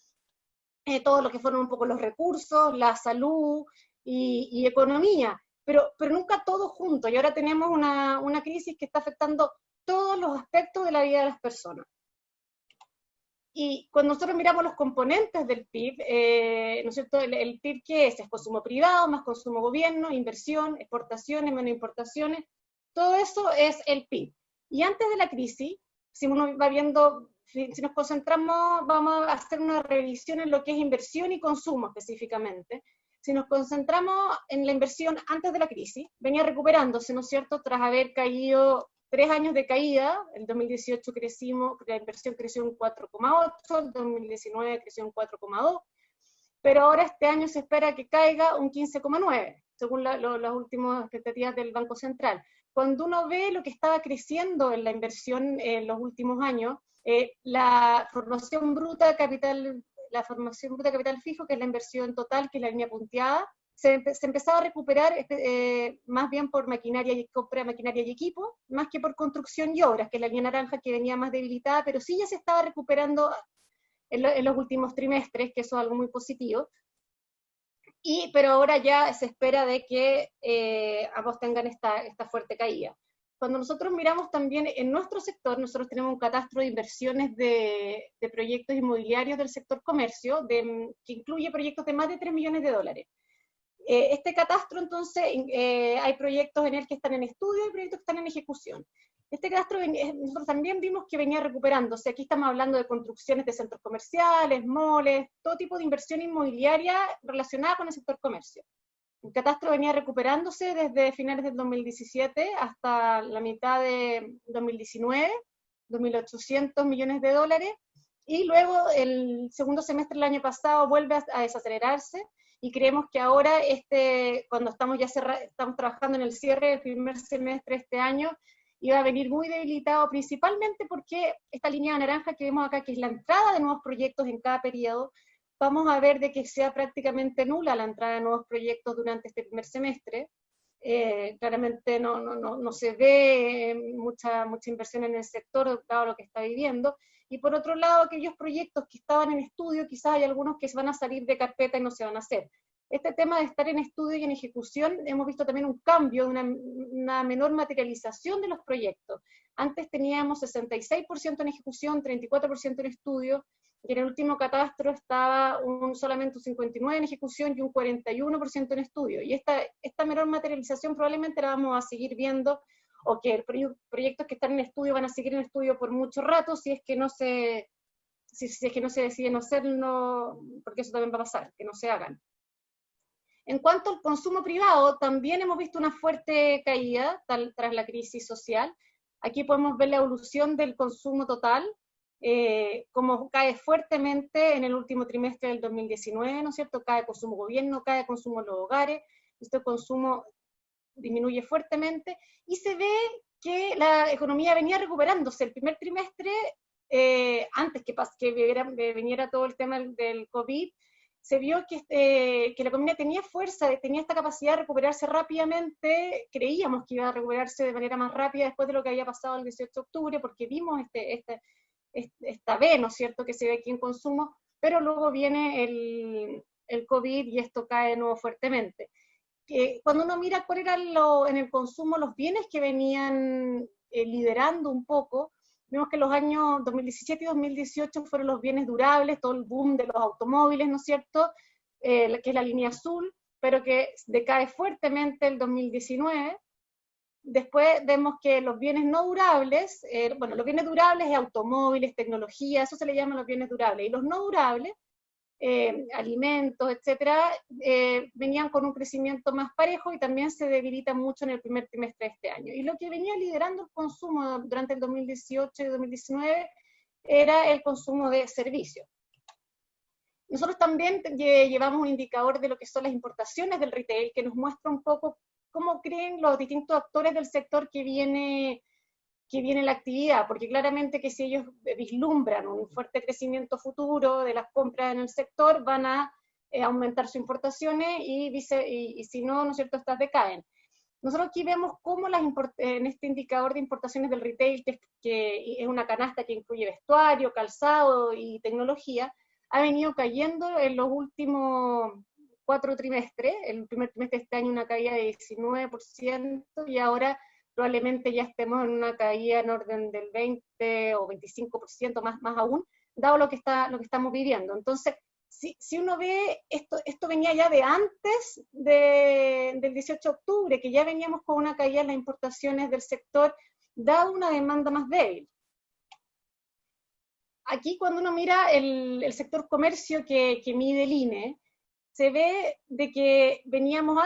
[SPEAKER 5] todo lo que fueron un poco los recursos, la salud y economía, pero nunca todo junto. Y ahora tenemos una crisis que está afectando todos los aspectos de la vida de las personas. Y cuando nosotros miramos los componentes del PIB, ¿no es cierto? El PIB, ¿qué es? Es consumo privado, más consumo gobierno, inversión, exportaciones, menos importaciones, todo eso es el PIB. Y antes de la crisis, si uno va viendo, si nos concentramos, vamos a hacer una revisión en lo que es inversión y consumo específicamente. Si nos concentramos en la inversión antes de la crisis, venía recuperándose, ¿no es cierto?, tras haber caído 3 años de caída. El 2018 crecimos, la inversión creció un 4,8, el 2019 creció un 4,2, pero ahora este año se espera que caiga un 15,9, según las últimas expectativas del Banco Central. Cuando uno ve lo que estaba creciendo en la inversión en los últimos años, la formación bruta de capital fijo, que es la inversión total, que es la línea punteada, se empezaba a recuperar más bien por maquinaria y compra de maquinaria y equipo, más que por construcción y obras, que es la línea naranja que venía más debilitada, pero sí ya se estaba recuperando en los últimos trimestres, que eso es algo muy positivo. Pero ahora ya se espera de que ambos tengan esta fuerte caída. Cuando nosotros miramos también en nuestro sector, nosotros tenemos un catastro de inversiones de proyectos inmobiliarios del sector comercio, que incluye proyectos de más de 3 millones de dólares. Este catastro, entonces, hay proyectos en él que están en estudio y proyectos que están en ejecución. Este catastro nosotros también vimos que venía recuperándose. Aquí estamos hablando de construcciones de centros comerciales, moles, todo tipo de inversión inmobiliaria relacionada con el sector comercio. El catastro venía recuperándose desde finales del 2017 hasta la mitad de 2019, 2.800 millones de dólares, y luego el segundo semestre del año pasado vuelve a desacelerarse, y creemos que ahora, cuando estamos trabajando en el cierre del primer semestre de este año, iba a venir muy debilitado, principalmente porque esta línea naranja que vemos acá, que es la entrada de nuevos proyectos en cada periodo, vamos a ver de que sea prácticamente nula la entrada de nuevos proyectos durante este primer semestre. Claramente no se ve mucha inversión en el sector, dado lo que está viviendo. Y por otro lado, aquellos proyectos que estaban en estudio, quizás hay algunos que van a salir de carpeta y no se van a hacer. Este tema de estar en estudio y en ejecución, hemos visto también un cambio, una menor materialización de los proyectos. Antes teníamos 66% en ejecución, 34% en estudio, y en el último catastro estaba solamente un 59% en ejecución y un 41% en estudio. Y esta menor materialización probablemente la vamos a seguir viendo, o que proyectos que están en estudio van a seguir en estudio por mucho rato, si es que no se deciden hacerlo, porque eso también va a pasar, que no se hagan. En cuanto al consumo privado, también hemos visto una fuerte caída tras la crisis social. Aquí podemos ver la evolución del consumo total, como cae fuertemente en el último trimestre del 2019, ¿no es cierto? Cae consumo gobierno, cae consumo en los hogares, este consumo disminuye fuertemente, y se ve que la economía venía recuperándose. El primer trimestre, antes que viniera todo el tema del COVID, se vio que la economía tenía fuerza, tenía esta capacidad de recuperarse rápidamente. Creíamos que iba a recuperarse de manera más rápida después de lo que había pasado el 18 de octubre, porque vimos esta V, ¿no es cierto?, que se ve aquí en consumo, pero luego viene el COVID y esto cae de nuevo fuertemente. Cuando uno mira cuál era en el consumo los bienes que venían liderando un poco, vemos que los años 2017 y 2018 fueron los bienes durables, todo el boom de los automóviles, ¿no es cierto?, que es la línea azul, pero que decae fuertemente el 2019. Después vemos que los bienes no durables, los bienes durables es automóviles, tecnología, eso se le llama los bienes durables, y los no durables, alimentos, etcétera, venían con un crecimiento más parejo y también se debilita mucho en el primer trimestre de este año. Y lo que venía liderando el consumo durante el 2018 y 2019 era el consumo de servicios. Nosotros también llevamos un indicador de lo que son las importaciones del retail, que nos muestra un poco cómo creen los distintos actores del sector que viene la actividad, porque claramente que si ellos vislumbran un fuerte crecimiento futuro de las compras en el sector, van a aumentar sus importaciones, y si no, ¿no es cierto?, estas decaen. Nosotros aquí vemos cómo en este indicador de importaciones del retail, que es una canasta que incluye vestuario, calzado y tecnología, ha venido cayendo en los últimos 4 trimestres. El primer trimestre de este año una caída de 19%, y ahora probablemente ya estemos en una caída en orden del 20 o 25%, más aún, dado lo que estamos viviendo. Entonces, si uno ve, esto venía ya de antes del 18 de octubre, que ya veníamos con una caída en las importaciones del sector, dado una demanda más débil. Aquí cuando uno mira el sector comercio que mide el INE, se ve de que veníamos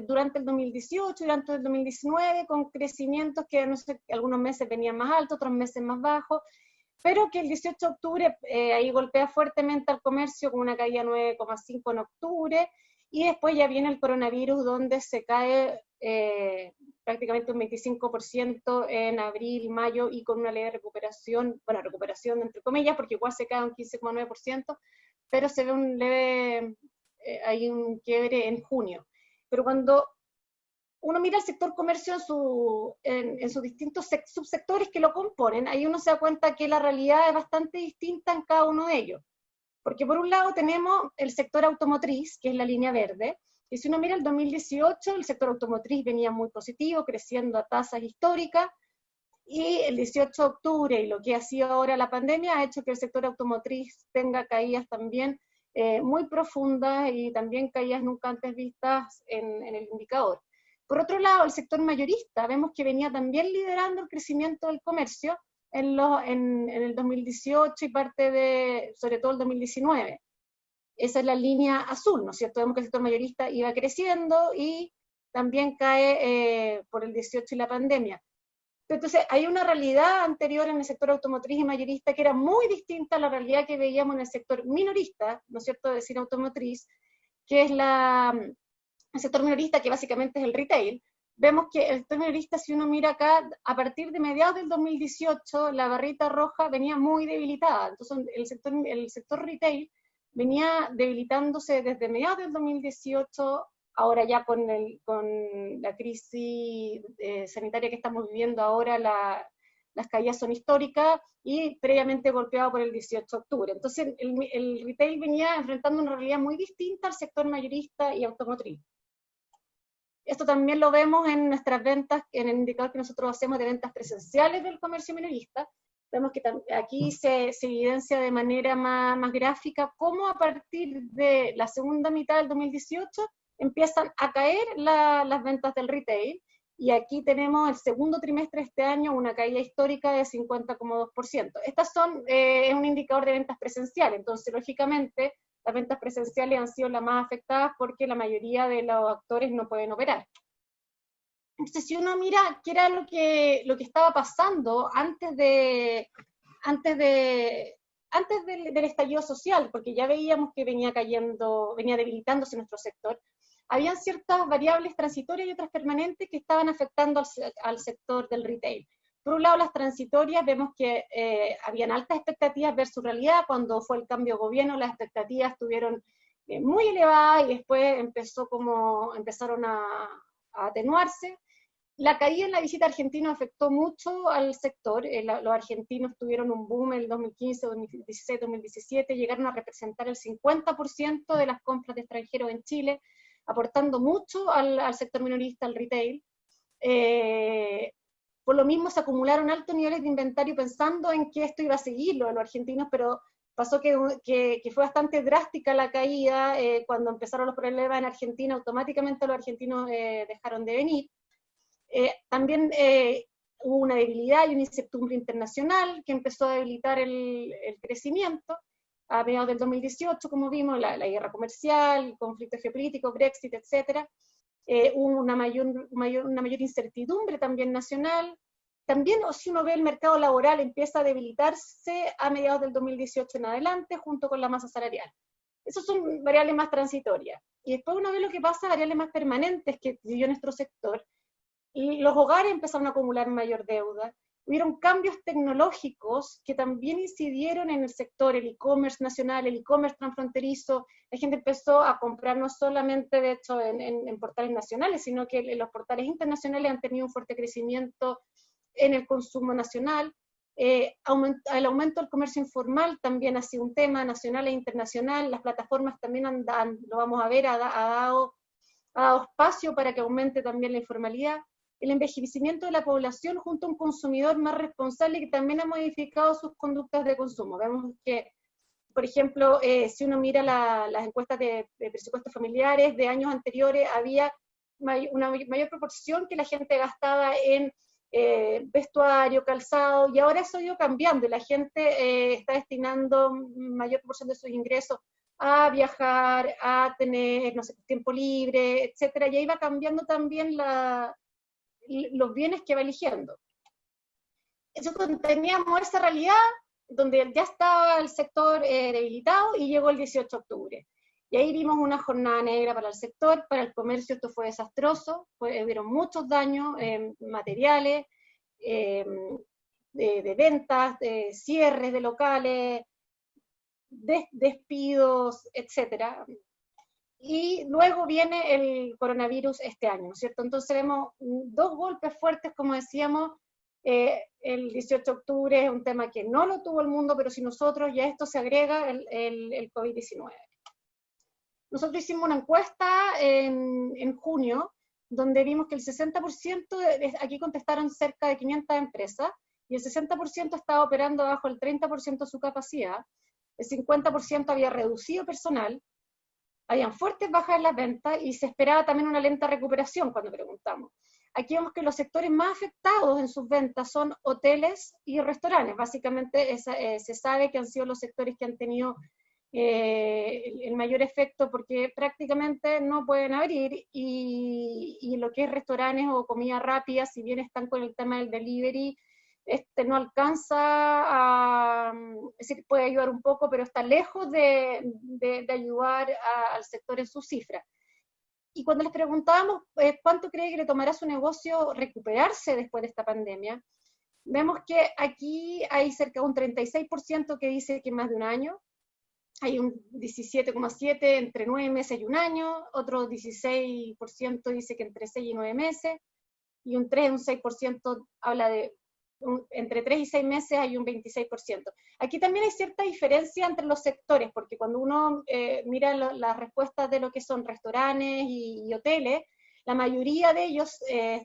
[SPEAKER 5] durante el 2018, durante el 2019, con crecimientos que no sé, algunos meses venían más altos, otros meses más bajos, pero que el 18 de octubre ahí golpea fuertemente al comercio con una caída 9,5 en octubre, y después ya viene el coronavirus, donde se cae prácticamente un 25% en abril, mayo, y con una leve recuperación, bueno, recuperación entre comillas, porque igual se cae un 15,9%, pero se ve hay un quiebre en junio. Pero cuando uno mira el sector comercio en sus distintos subsectores que lo componen, ahí uno se da cuenta que la realidad es bastante distinta en cada uno de ellos. Porque por un lado tenemos el sector automotriz, que es la línea verde, y si uno mira el 2018, el sector automotriz venía muy positivo, creciendo a tasas históricas, y el 18 de octubre y lo que ha sido ahora la pandemia ha hecho que el sector automotriz tenga caídas también muy profundas, y también caídas nunca antes vistas en el indicador. Por otro lado, el sector mayorista, vemos que venía también liderando el crecimiento del comercio en el 2018 y sobre todo el 2019. Esa es la línea azul, ¿no es cierto? Vemos que el sector mayorista iba creciendo y también cae por el 18 y la pandemia. Entonces, hay una realidad anterior en el sector automotriz y mayorista que era muy distinta a la realidad que veíamos en el sector minorista, ¿no es cierto?, decir automotriz, que es el sector minorista, que básicamente es el retail. Vemos que el sector minorista, si uno mira acá, a partir de mediados del 2018, la barrita roja venía muy debilitada. Entonces, el sector retail venía debilitándose desde mediados del 2018, ahora ya con la crisis sanitaria que estamos viviendo ahora, las caídas son históricas, y previamente golpeado por el 18 de octubre. Entonces el retail venía enfrentando una realidad muy distinta al sector mayorista y automotriz. Esto también lo vemos en nuestras ventas, en el indicador que nosotros hacemos de ventas presenciales del comercio minorista. Vemos que aquí se evidencia de manera más gráfica cómo a partir de la segunda mitad del 2018 empiezan a caer las ventas del retail, y aquí tenemos el segundo trimestre de este año una caída histórica de 50,2%. Estas es un indicador de ventas presenciales, entonces lógicamente las ventas presenciales han sido las más afectadas porque la mayoría de los actores no pueden operar. Entonces, si uno mira qué era lo que estaba pasando antes del estallido social, porque ya veíamos que venía debilitándose nuestro sector, habían ciertas variables transitorias y otras permanentes que estaban afectando al sector del retail. Por un lado, las transitorias, vemos que habían altas expectativas versus realidad. Cuando fue el cambio de gobierno, las expectativas estuvieron muy elevadas, y después empezaron a atenuarse. La caída en la visita argentina afectó mucho al sector. Los argentinos tuvieron un boom en el 2015, 2016, 2017, llegaron a representar el 50% de las compras de extranjeros en Chile, aportando mucho al sector minorista, al retail. Por lo mismo se acumularon altos niveles de inventario pensando en que esto iba a seguir lo de los argentinos, pero pasó que fue bastante drástica la caída. Cuando empezaron los problemas en Argentina, automáticamente los argentinos dejaron de venir. También hubo una debilidad y una incertidumbre internacional que empezó a debilitar el crecimiento. A mediados del 2018, como vimos, la guerra comercial, conflicto geopolítico, Brexit, etc. Hubo una mayor incertidumbre también nacional. También, si uno ve el mercado laboral, empieza a debilitarse a mediados del 2018 en adelante, junto con la masa salarial. Esas son variables más transitorias. Y después uno ve lo que pasa, variables más permanentes que vivió nuestro sector. Y los hogares empezaron a acumular mayor deuda, hubieron cambios tecnológicos que también incidieron en el sector, el e-commerce nacional, el e-commerce transfronterizo. La gente empezó a comprar no solamente, de hecho, en portales nacionales, sino que los portales internacionales han tenido un fuerte crecimiento en el consumo nacional. El aumento del comercio informal también ha sido un tema nacional e internacional. Las plataformas también lo vamos a ver, ha dado espacio para que aumente también la informalidad. El envejecimiento de la población junto a un consumidor más responsable que también ha modificado sus conductas de consumo. Vemos que, por ejemplo, si uno mira las encuestas de presupuestos familiares de años anteriores, había una mayor proporción que la gente gastaba en vestuario, calzado, y ahora eso ha ido cambiando, y la gente está destinando mayor proporción de sus ingresos a viajar, a tener, no sé, tiempo libre, etcétera, y ahí va cambiando también los bienes que va eligiendo. Eso, teníamos esa realidad donde ya estaba el sector debilitado, y llegó el 18 de octubre. Y ahí vimos una jornada negra para el sector, para el comercio esto fue desastroso, hubieron muchos daños materiales, de ventas, de cierres de locales, despidos, etcétera. Y luego viene el coronavirus este año, ¿no es cierto? Entonces vemos dos golpes fuertes, como decíamos. El 18 de octubre es un tema que no lo tuvo el mundo, pero si nosotros, ya esto se agrega el COVID-19. Nosotros hicimos una encuesta en junio, donde vimos que el 60%, aquí contestaron cerca de 500 empresas, y el 60% estaba operando bajo el 30% de su capacidad, el 50% había reducido personal, habían fuertes bajas en las ventas, y se esperaba también una lenta recuperación cuando preguntamos. Aquí vemos que los sectores más afectados en sus ventas son hoteles y restaurantes. Básicamente se sabe que han sido los sectores que han tenido el mayor efecto, porque prácticamente no pueden abrir, y lo que es restaurantes o comida rápida, si bien están con el tema del delivery, no alcanza es decir, puede ayudar un poco, pero está lejos de ayudar al sector en sus cifras. Y cuando les preguntábamos cuánto cree que le tomará a su negocio recuperarse después de esta pandemia, vemos que aquí hay cerca de un 36% que dice que más de un año, hay un 17,7% entre 9 meses y un año, otro 16% dice que entre 6 y 9 meses, y un 6% habla de entre 3 y 6 meses, hay un 26%. Aquí también hay cierta diferencia entre los sectores, porque cuando uno mira las respuestas de lo que son restaurantes y hoteles, la mayoría de ellos,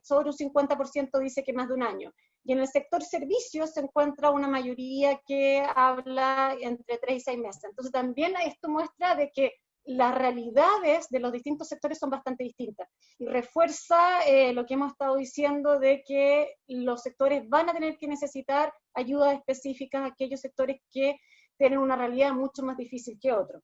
[SPEAKER 5] sobre un 50% dice que más de un año. Y en el sector servicios se encuentra una mayoría que habla entre 3 y 6 meses. Entonces también esto muestra de que las realidades de los distintos sectores son bastante distintas, y refuerza lo que hemos estado diciendo de que los sectores van a tener que necesitar ayudas específicas a aquellos sectores que tienen una realidad mucho más difícil que otros.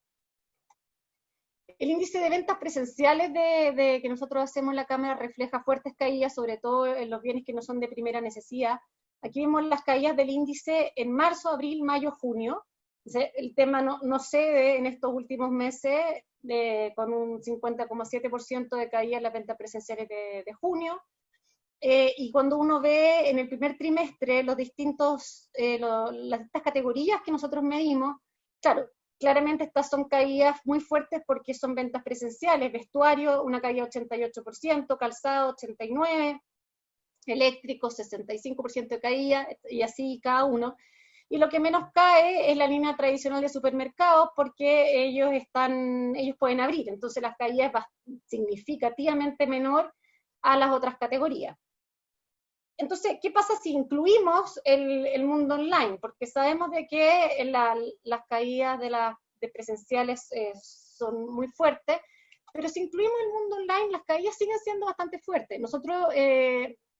[SPEAKER 5] El índice de ventas presenciales que nosotros hacemos en la Cámara refleja fuertes caídas, sobre todo en los bienes que no son de primera necesidad. Aquí vemos las caídas del índice en marzo, abril, mayo, junio. El tema no cede en estos últimos meses, con un 50,7% de caída en las ventas presenciales de junio. Y cuando uno ve en el primer trimestre las distintas categorías que nosotros medimos, claro, claramente estas son caídas muy fuertes porque son ventas presenciales. Vestuario, una caída de 88%, calzado 89%, eléctrico 65% de caída, y así cada uno. Y lo que menos cae es la línea tradicional de supermercados, porque ellos pueden abrir, entonces la caída es significativamente menor a las otras categorías. Entonces, ¿qué pasa si incluimos el mundo online? Porque sabemos de que las caídas de presenciales son muy fuertes, pero si incluimos el mundo online, las caídas siguen siendo bastante fuertes. Nosotros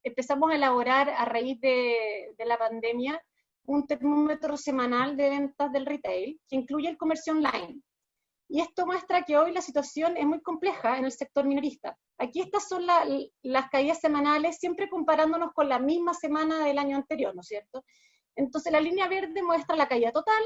[SPEAKER 5] empezamos a elaborar, a raíz de la pandemia, un termómetro semanal de ventas del retail, que incluye el comercio online. Y esto muestra que hoy la situación es muy compleja en el sector minorista. Aquí estas son las caídas semanales, siempre comparándonos con la misma semana del año anterior, ¿no es cierto? Entonces la línea verde muestra la caída total,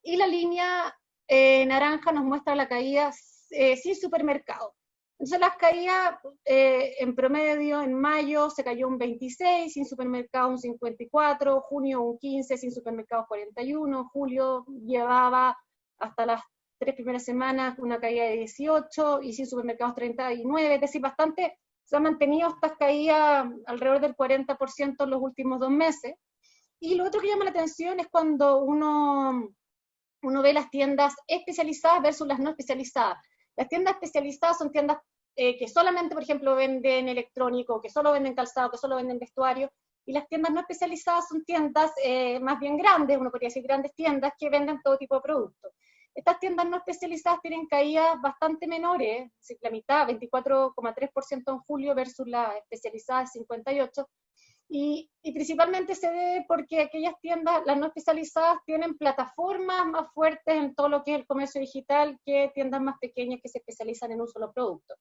[SPEAKER 5] y la línea naranja nos muestra la caída sin supermercado. Entonces las caídas en promedio en mayo se cayó un 26, sin supermercados un 54, junio un 15, sin supermercados 41, julio llevaba hasta las 3 primeras semanas una caída de 18 y sin supermercados 39, es decir, bastante, se han mantenido estas caídas alrededor del 40% en los últimos 2 meses. Y lo otro que llama la atención es cuando uno ve las tiendas especializadas versus las no especializadas. Las tiendas especializadas son tiendas que solamente, por ejemplo, venden electrónico, que solo venden calzado, que solo venden vestuario, y las tiendas no especializadas son tiendas más bien grandes, uno podría decir grandes tiendas, que venden todo tipo de productos. Estas tiendas no especializadas tienen caídas bastante menores, la mitad, 24,3% en julio versus las especializadas, 58%, y principalmente se debe porque aquellas tiendas, las no especializadas, tienen plataformas más fuertes en todo lo que es el comercio digital que tiendas más pequeñas que se especializan en un solo producto.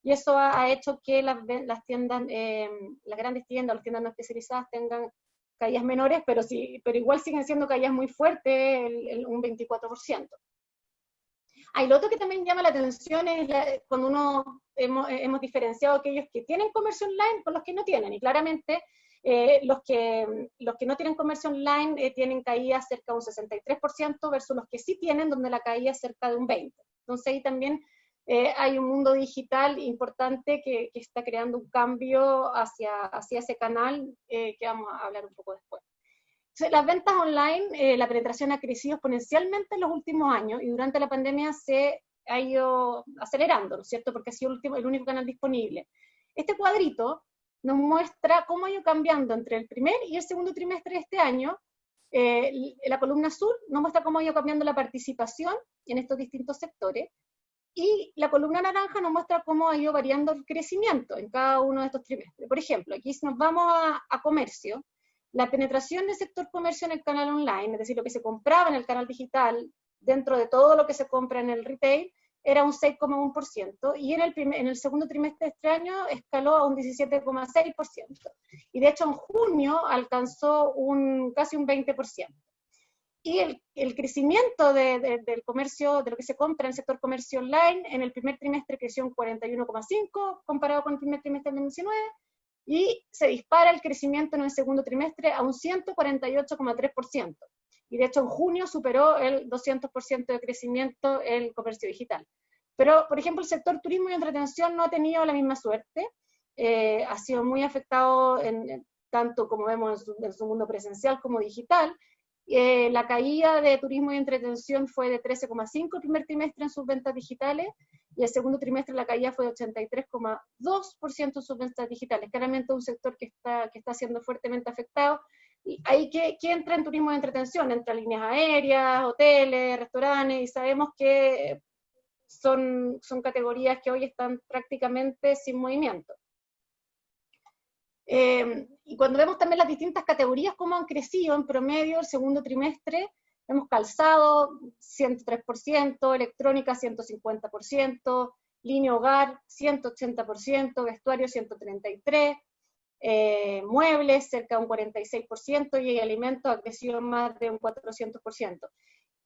[SPEAKER 5] Y eso ha hecho que las tiendas, las grandes tiendas, las tiendas no especializadas tengan caídas menores, pero igual siguen siendo caídas muy fuertes, un 24%. Y lo otro que también llama la atención es cuando hemos diferenciado aquellos que tienen comercio online con los que no tienen, y claramente los que no tienen comercio online tienen caídas cerca de un 63% versus los que sí tienen, donde la caída es cerca de un 20%. Entonces ahí también hay un mundo digital importante que está creando un cambio hacia ese canal que vamos a hablar un poco después. Entonces, las ventas online, la penetración ha crecido exponencialmente en los últimos años y durante la pandemia se ha ido acelerando, ¿no es cierto? Porque ha sido el único canal disponible. Este cuadrito nos muestra cómo ha ido cambiando entre el primer y el segundo trimestre de este año. La columna azul nos muestra cómo ha ido cambiando la participación en estos distintos sectores, y la columna naranja nos muestra cómo ha ido variando el crecimiento en cada uno de estos trimestres. Por ejemplo, aquí si nos vamos a comercio, la penetración del sector comercio en el canal online, es decir, lo que se compraba en el canal digital dentro de todo lo que se compra en el retail, era un 6,1%, y en el segundo trimestre de este año escaló a un 17,6%, y de hecho en junio alcanzó casi un 20%. Y el crecimiento del comercio, de lo que se compra en el sector comercio online, en el primer trimestre creció un 41,5% comparado con el primer trimestre del 2019, y se dispara el crecimiento en el segundo trimestre a un 148,3%. Y de hecho en junio superó el 200% de crecimiento el comercio digital. Pero, por ejemplo, el sector turismo y entretención no ha tenido la misma suerte, ha sido muy afectado tanto como vemos en su mundo presencial como digital. La caída de turismo y entretención fue de 13,5% el primer trimestre en sus ventas digitales, y el segundo trimestre la caída fue de 83,2% en sus ventas digitales. Claramente un sector que está siendo fuertemente afectado. Y ahí, ¿qué entra en turismo y entretención? Entra líneas aéreas, hoteles, restaurantes, y sabemos que son categorías que hoy están prácticamente sin movimiento. Y cuando vemos también las distintas categorías, cómo han crecido en promedio el segundo trimestre, vemos calzado 103%, electrónica 150%, línea hogar 180%, vestuario 133%, muebles cerca de un 46%, y alimentos ha crecido más de un 400%.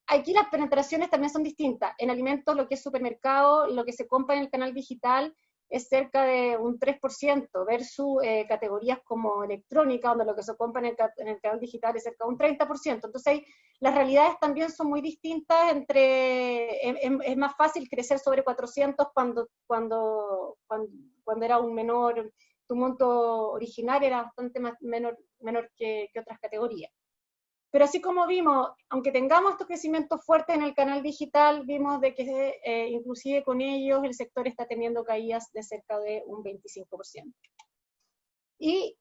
[SPEAKER 5] Aquí las penetraciones también son distintas. En alimentos, lo que es supermercado, lo que se compra en el canal digital es cerca de un 3%, versus categorías como electrónica, donde lo que se compra en el canal digital es cerca de un 30%. Entonces ahí las realidades también son muy distintas. Es más fácil crecer sobre 400 cuando era un menor, tu monto original era bastante menor que otras categorías. Pero así como vimos, aunque tengamos estos crecimientos fuertes en el canal digital, vimos de que inclusive con ellos el sector está teniendo caídas de cerca de un 25%. ¿Y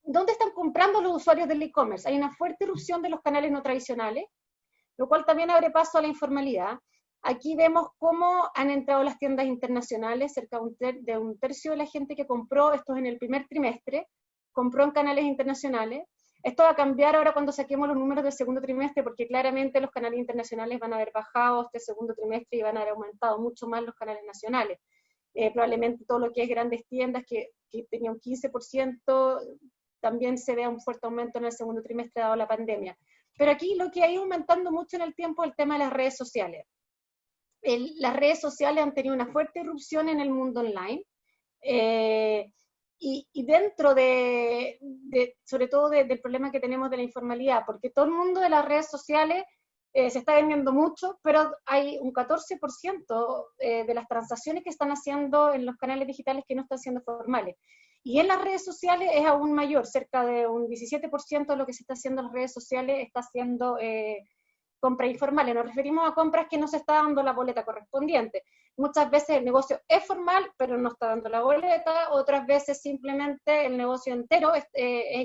[SPEAKER 5] dónde están comprando los usuarios del e-commerce? Hay una fuerte erupción de los canales no tradicionales, lo cual también abre paso a la informalidad. Aquí vemos cómo han entrado las tiendas internacionales, cerca de un tercio de la gente que compró, esto es en el primer trimestre, compró en canales internacionales. Esto va a cambiar ahora cuando saquemos los números del segundo trimestre, porque claramente los canales internacionales van a haber bajado este segundo trimestre y van a haber aumentado mucho más los canales nacionales. Probablemente todo lo que es grandes tiendas, que tenía un 15%, también se vea un fuerte aumento en el segundo trimestre dado la pandemia. Pero aquí lo que ha ido aumentando mucho en el tiempo es el tema de las redes sociales. las redes sociales han tenido una fuerte irrupción en el mundo online, y dentro sobre todo del problema que tenemos de la informalidad, porque todo el mundo de las redes sociales se está vendiendo mucho, pero hay un 14% de las transacciones que están haciendo en los canales digitales que no están siendo formales. Y en las redes sociales es aún mayor, cerca de un 17% de lo que se está haciendo en las redes sociales está haciendo compras informales. Nos referimos a compras que no se está dando la boleta correspondiente. Muchas veces el negocio es formal, pero no está dando la boleta, otras veces simplemente el negocio entero es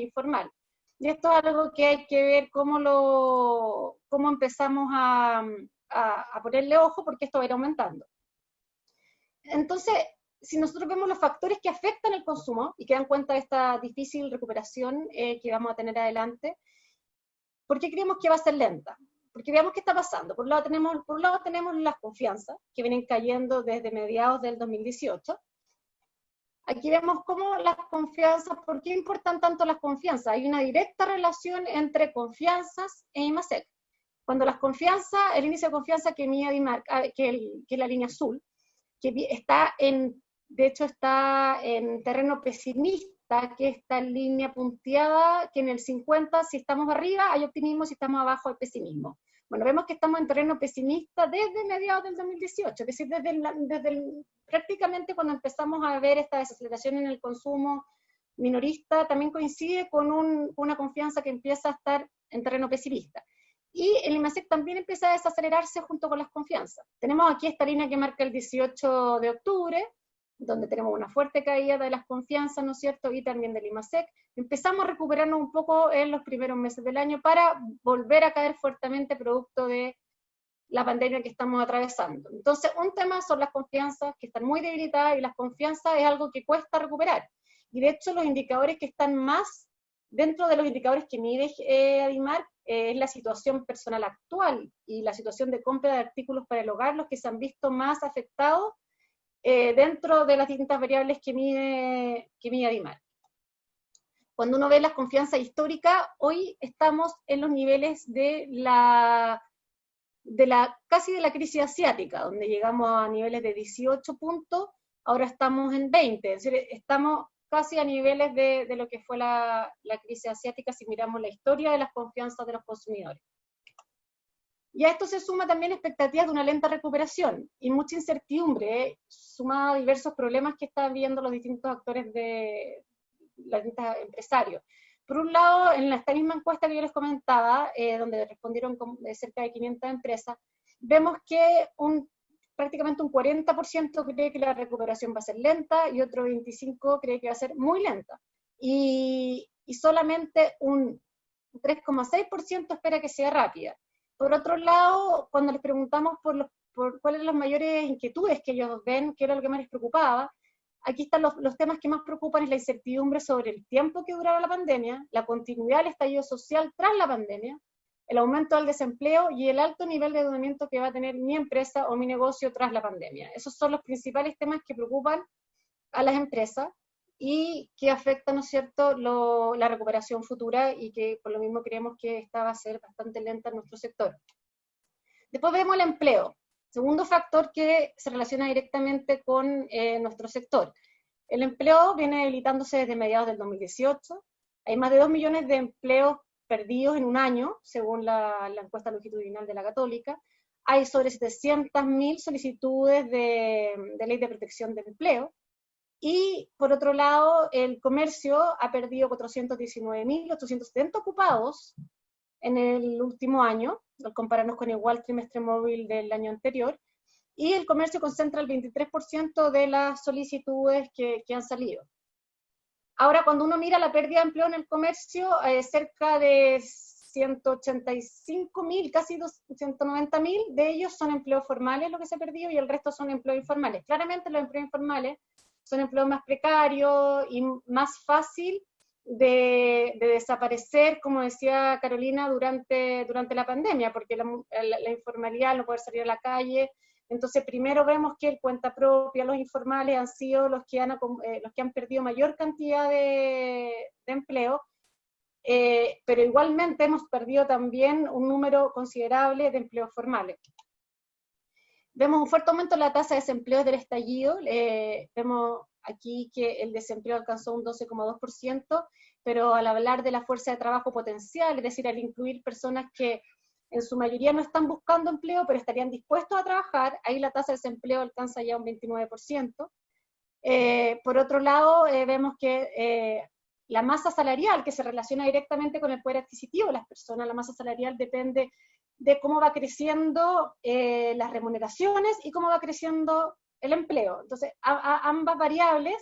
[SPEAKER 5] informal. Y esto es algo que hay que ver cómo empezamos a ponerle ojo, porque esto va a ir aumentando. Entonces, si nosotros vemos los factores que afectan el consumo y que dan cuenta de esta difícil recuperación que vamos a tener adelante, ¿por qué creemos que va a ser lenta? Porque veamos qué está pasando. Por un lado tenemos las confianzas, que vienen cayendo desde mediados del 2018. Aquí vemos cómo las confianzas, ¿por qué importan tanto las confianzas? Hay una directa relación entre confianzas e IMASEC. Cuando las confianzas, el índice de confianza que mide DIMARC, que es la línea azul, que de hecho está en terreno pesimista, que esta línea punteada, que en el 50, si estamos arriba, hay optimismo, si estamos abajo, hay pesimismo. Bueno, vemos que estamos en terreno pesimista desde mediados del 2018, es decir, prácticamente cuando empezamos a ver esta desaceleración en el consumo minorista, también coincide con una confianza que empieza a estar en terreno pesimista. Y el IMASEC también empieza a desacelerarse junto con las confianzas. Tenemos aquí esta línea que marca el 18 de octubre, donde tenemos una fuerte caída de las confianzas, ¿no es cierto?, y también del IMASEC. Empezamos a recuperarnos un poco en los primeros meses del año para volver a caer fuertemente producto de la pandemia que estamos atravesando. Entonces, un tema son las confianzas, que están muy debilitadas, y las confianzas es algo que cuesta recuperar. Y de hecho, los indicadores que están más dentro de los indicadores que mide DIMARC es la situación personal actual y la situación de compra de artículos para el hogar, los que se han visto más afectados dentro de las distintas variables que mide DIMARC. Cuando uno ve las confianzas históricas, hoy estamos en los niveles casi de la crisis asiática, donde llegamos a niveles de 18 puntos, ahora estamos en 20, es decir, estamos casi a niveles de lo que fue la crisis asiática si miramos la historia de las confianzas de los consumidores. Y a esto se suma también expectativas de una lenta recuperación y mucha incertidumbre, sumada a diversos problemas que están viendo los distintos actores los distintos empresarios. Por un lado, en esta misma encuesta que yo les comentaba, donde respondieron cerca de 500 empresas, vemos que prácticamente un 40% cree que la recuperación va a ser lenta y otro 25% cree que va a ser muy lenta. Y solamente un 3,6% espera que sea rápida. Por otro lado, cuando les preguntamos por cuáles son las mayores inquietudes que ellos ven, qué era lo que más les preocupaba, aquí están los temas que más preocupan: es la incertidumbre sobre el tiempo que durará la pandemia, la continuidad del estallido social tras la pandemia, el aumento del desempleo y el alto nivel de endeudamiento que va a tener mi empresa o mi negocio tras la pandemia. Esos son los principales temas que preocupan a las empresas y que afectan, ¿no es cierto?, la recuperación futura, y que por lo mismo creemos que esta va a ser bastante lenta en nuestro sector. Después vemos el empleo, segundo factor que se relaciona directamente con nuestro sector. El empleo viene debilitándose desde mediados del 2018, hay más de 2 millones de empleos perdidos en un año, según la encuesta longitudinal de la Católica. Hay sobre 700.000 solicitudes de ley de protección del empleo, y por otro lado, el comercio ha perdido 419.870 ocupados en el último año, al compararnos con el igual trimestre móvil del año anterior, y el comercio concentra el 23% de las solicitudes que han salido. Ahora, cuando uno mira la pérdida de empleo en el comercio, cerca de 185.000, casi 190.000 de ellos son empleos formales lo que se ha perdido, y el resto son empleos informales. Claramente los empleos informales son empleos más precarios y más fácil de desaparecer, como decía Carolina, durante la pandemia, porque la informalidad, no poder salir a la calle. Entonces, primero vemos que el cuenta propia, los informales han sido los que han perdido mayor cantidad de empleo, pero igualmente hemos perdido también un número considerable de empleos formales. Vemos un fuerte aumento en la tasa de desempleo del estallido. Vemos aquí que el desempleo alcanzó un 12,2%, pero al hablar de la fuerza de trabajo potencial, es decir, al incluir personas que en su mayoría no están buscando empleo, pero estarían dispuestos a trabajar, ahí la tasa de desempleo alcanza ya un 29%. Por otro lado, vemos que la masa salarial, que se relaciona directamente con el poder adquisitivo de las personas, la masa salarial depende de cómo va creciendo las remuneraciones y cómo va creciendo el empleo. Entonces, ambas variables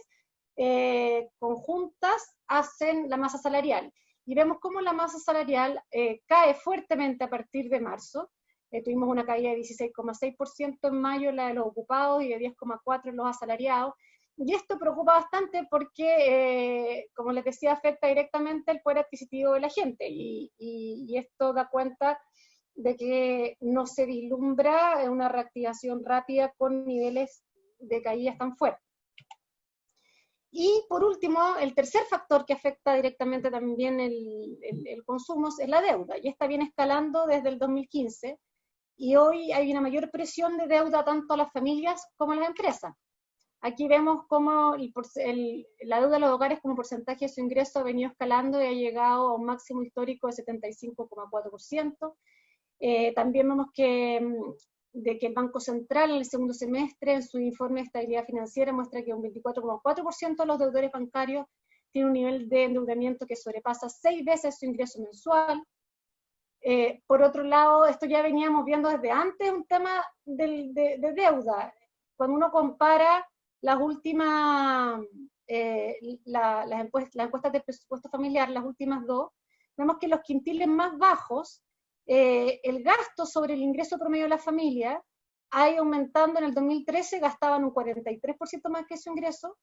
[SPEAKER 5] conjuntas hacen la masa salarial. Y vemos cómo la masa salarial cae fuertemente a partir de marzo. Tuvimos una caída de 16,6% en mayo en la de los ocupados y de 10,4% en los asalariados. Y esto preocupa bastante porque, como les decía, afecta directamente el poder adquisitivo de la gente. Y esto da cuenta de que no se vislumbra una reactivación rápida con niveles de caídas tan fuertes. Y por último, el tercer factor que afecta directamente también el consumo es la deuda, y esta viene escalando desde el 2015, y hoy hay una mayor presión de deuda tanto a las familias como a las empresas. Aquí vemos cómo la deuda de los hogares como porcentaje de su ingreso ha venido escalando y ha llegado a un máximo histórico de 75,4%. También vemos que el Banco Central en el segundo semestre, en su informe de estabilidad financiera, muestra que un 24,4% de los deudores bancarios tiene un nivel de endeudamiento que sobrepasa 6 veces su ingreso mensual. Por otro lado, esto ya veníamos viendo desde antes, un tema de deuda. Cuando uno compara las últimas, las encuestas de presupuesto familiar, las últimas dos, vemos que los quintiles más bajos, el gasto sobre el ingreso promedio de la familia ha ido aumentando. En el 2013 gastaban un 43% más que su ingreso,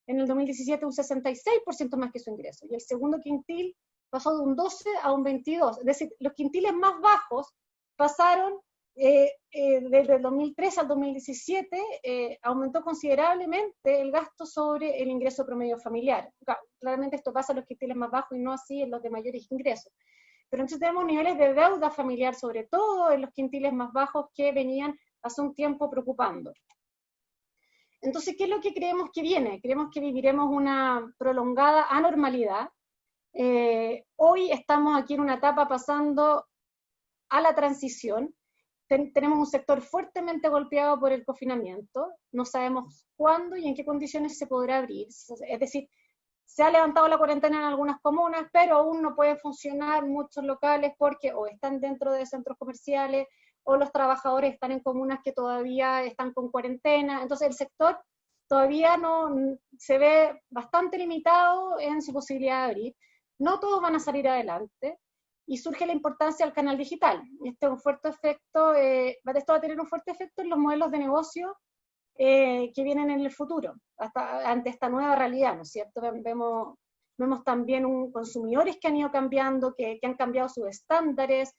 [SPEAKER 5] en el 2017 un 66% más que su ingreso, y el segundo quintil pasó de un 12 a un 22, es decir, los quintiles más bajos pasaron desde el 2013 al 2017, aumentó considerablemente el gasto sobre el ingreso promedio familiar. Claramente esto pasa en los quintiles más bajos y no así en los de mayores ingresos. Pero entonces tenemos niveles de deuda familiar, sobre todo en los quintiles más bajos, que venían hace un tiempo preocupando. Entonces, ¿qué es lo que creemos que viene? Creemos que viviremos una prolongada anormalidad. Hoy estamos aquí en una etapa pasando a la transición. Tenemos un sector fuertemente golpeado por el confinamiento. No sabemos cuándo y en qué condiciones se podrá abrir. Es decir, se ha levantado la cuarentena en algunas comunas, pero aún no pueden funcionar muchos locales porque o están dentro de centros comerciales o los trabajadores están en comunas que todavía están con cuarentena. Entonces el sector todavía no se ve bastante limitado en su posibilidad de abrir. No todos van a salir adelante y surge la importancia del canal digital. Esto va a tener un fuerte efecto en los modelos de negocio que vienen en el futuro, ante esta nueva realidad, ¿no es cierto? Vemos también consumidores que han ido cambiando, que han cambiado sus estándares,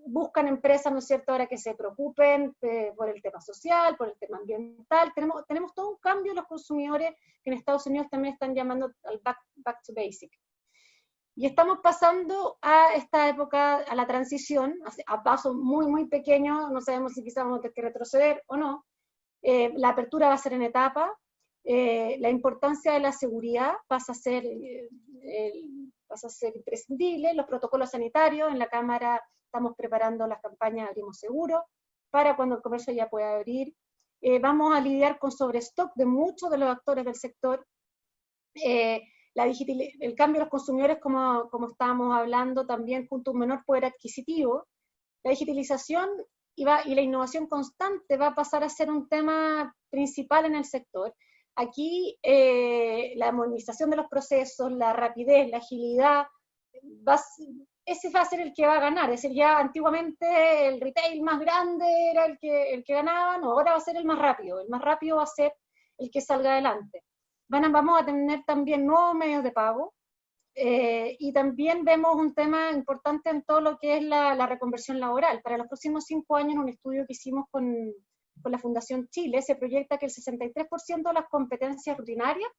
[SPEAKER 5] buscan empresas, ¿no es cierto?, ahora que se preocupen por el tema social, por el tema ambiental. Tenemos todo un cambio en los consumidores que en Estados Unidos también están llamando al back to basic. Y estamos pasando a esta época, a la transición, a pasos muy, muy pequeños. No sabemos si quizás vamos a tener que retroceder o no. La apertura va a ser en etapa. La importancia de la seguridad pasa a ser imprescindible. Los protocolos sanitarios, en la Cámara estamos preparando las campañas Abrimos Seguro, para cuando el comercio ya pueda abrir. Vamos a lidiar con sobrestock de muchos de los actores del sector. El cambio de los consumidores, como estábamos hablando, también junto a un menor poder adquisitivo. La digitalización y la innovación constante va a pasar a ser un tema principal en el sector. Aquí la modernización de los procesos, la rapidez, la agilidad, ese va a ser el que va a ganar. Es decir, ya antiguamente el retail más grande era el que ganaba, no, ahora va a ser el más rápido. El más rápido va a ser el que salga adelante. Vamos a tener también nuevos medios de pago, y también vemos un tema importante en todo lo que es la reconversión laboral. Para los próximos 5 años, en un estudio que hicimos con la Fundación Chile, se proyecta que el 63% de las competencias rutinarias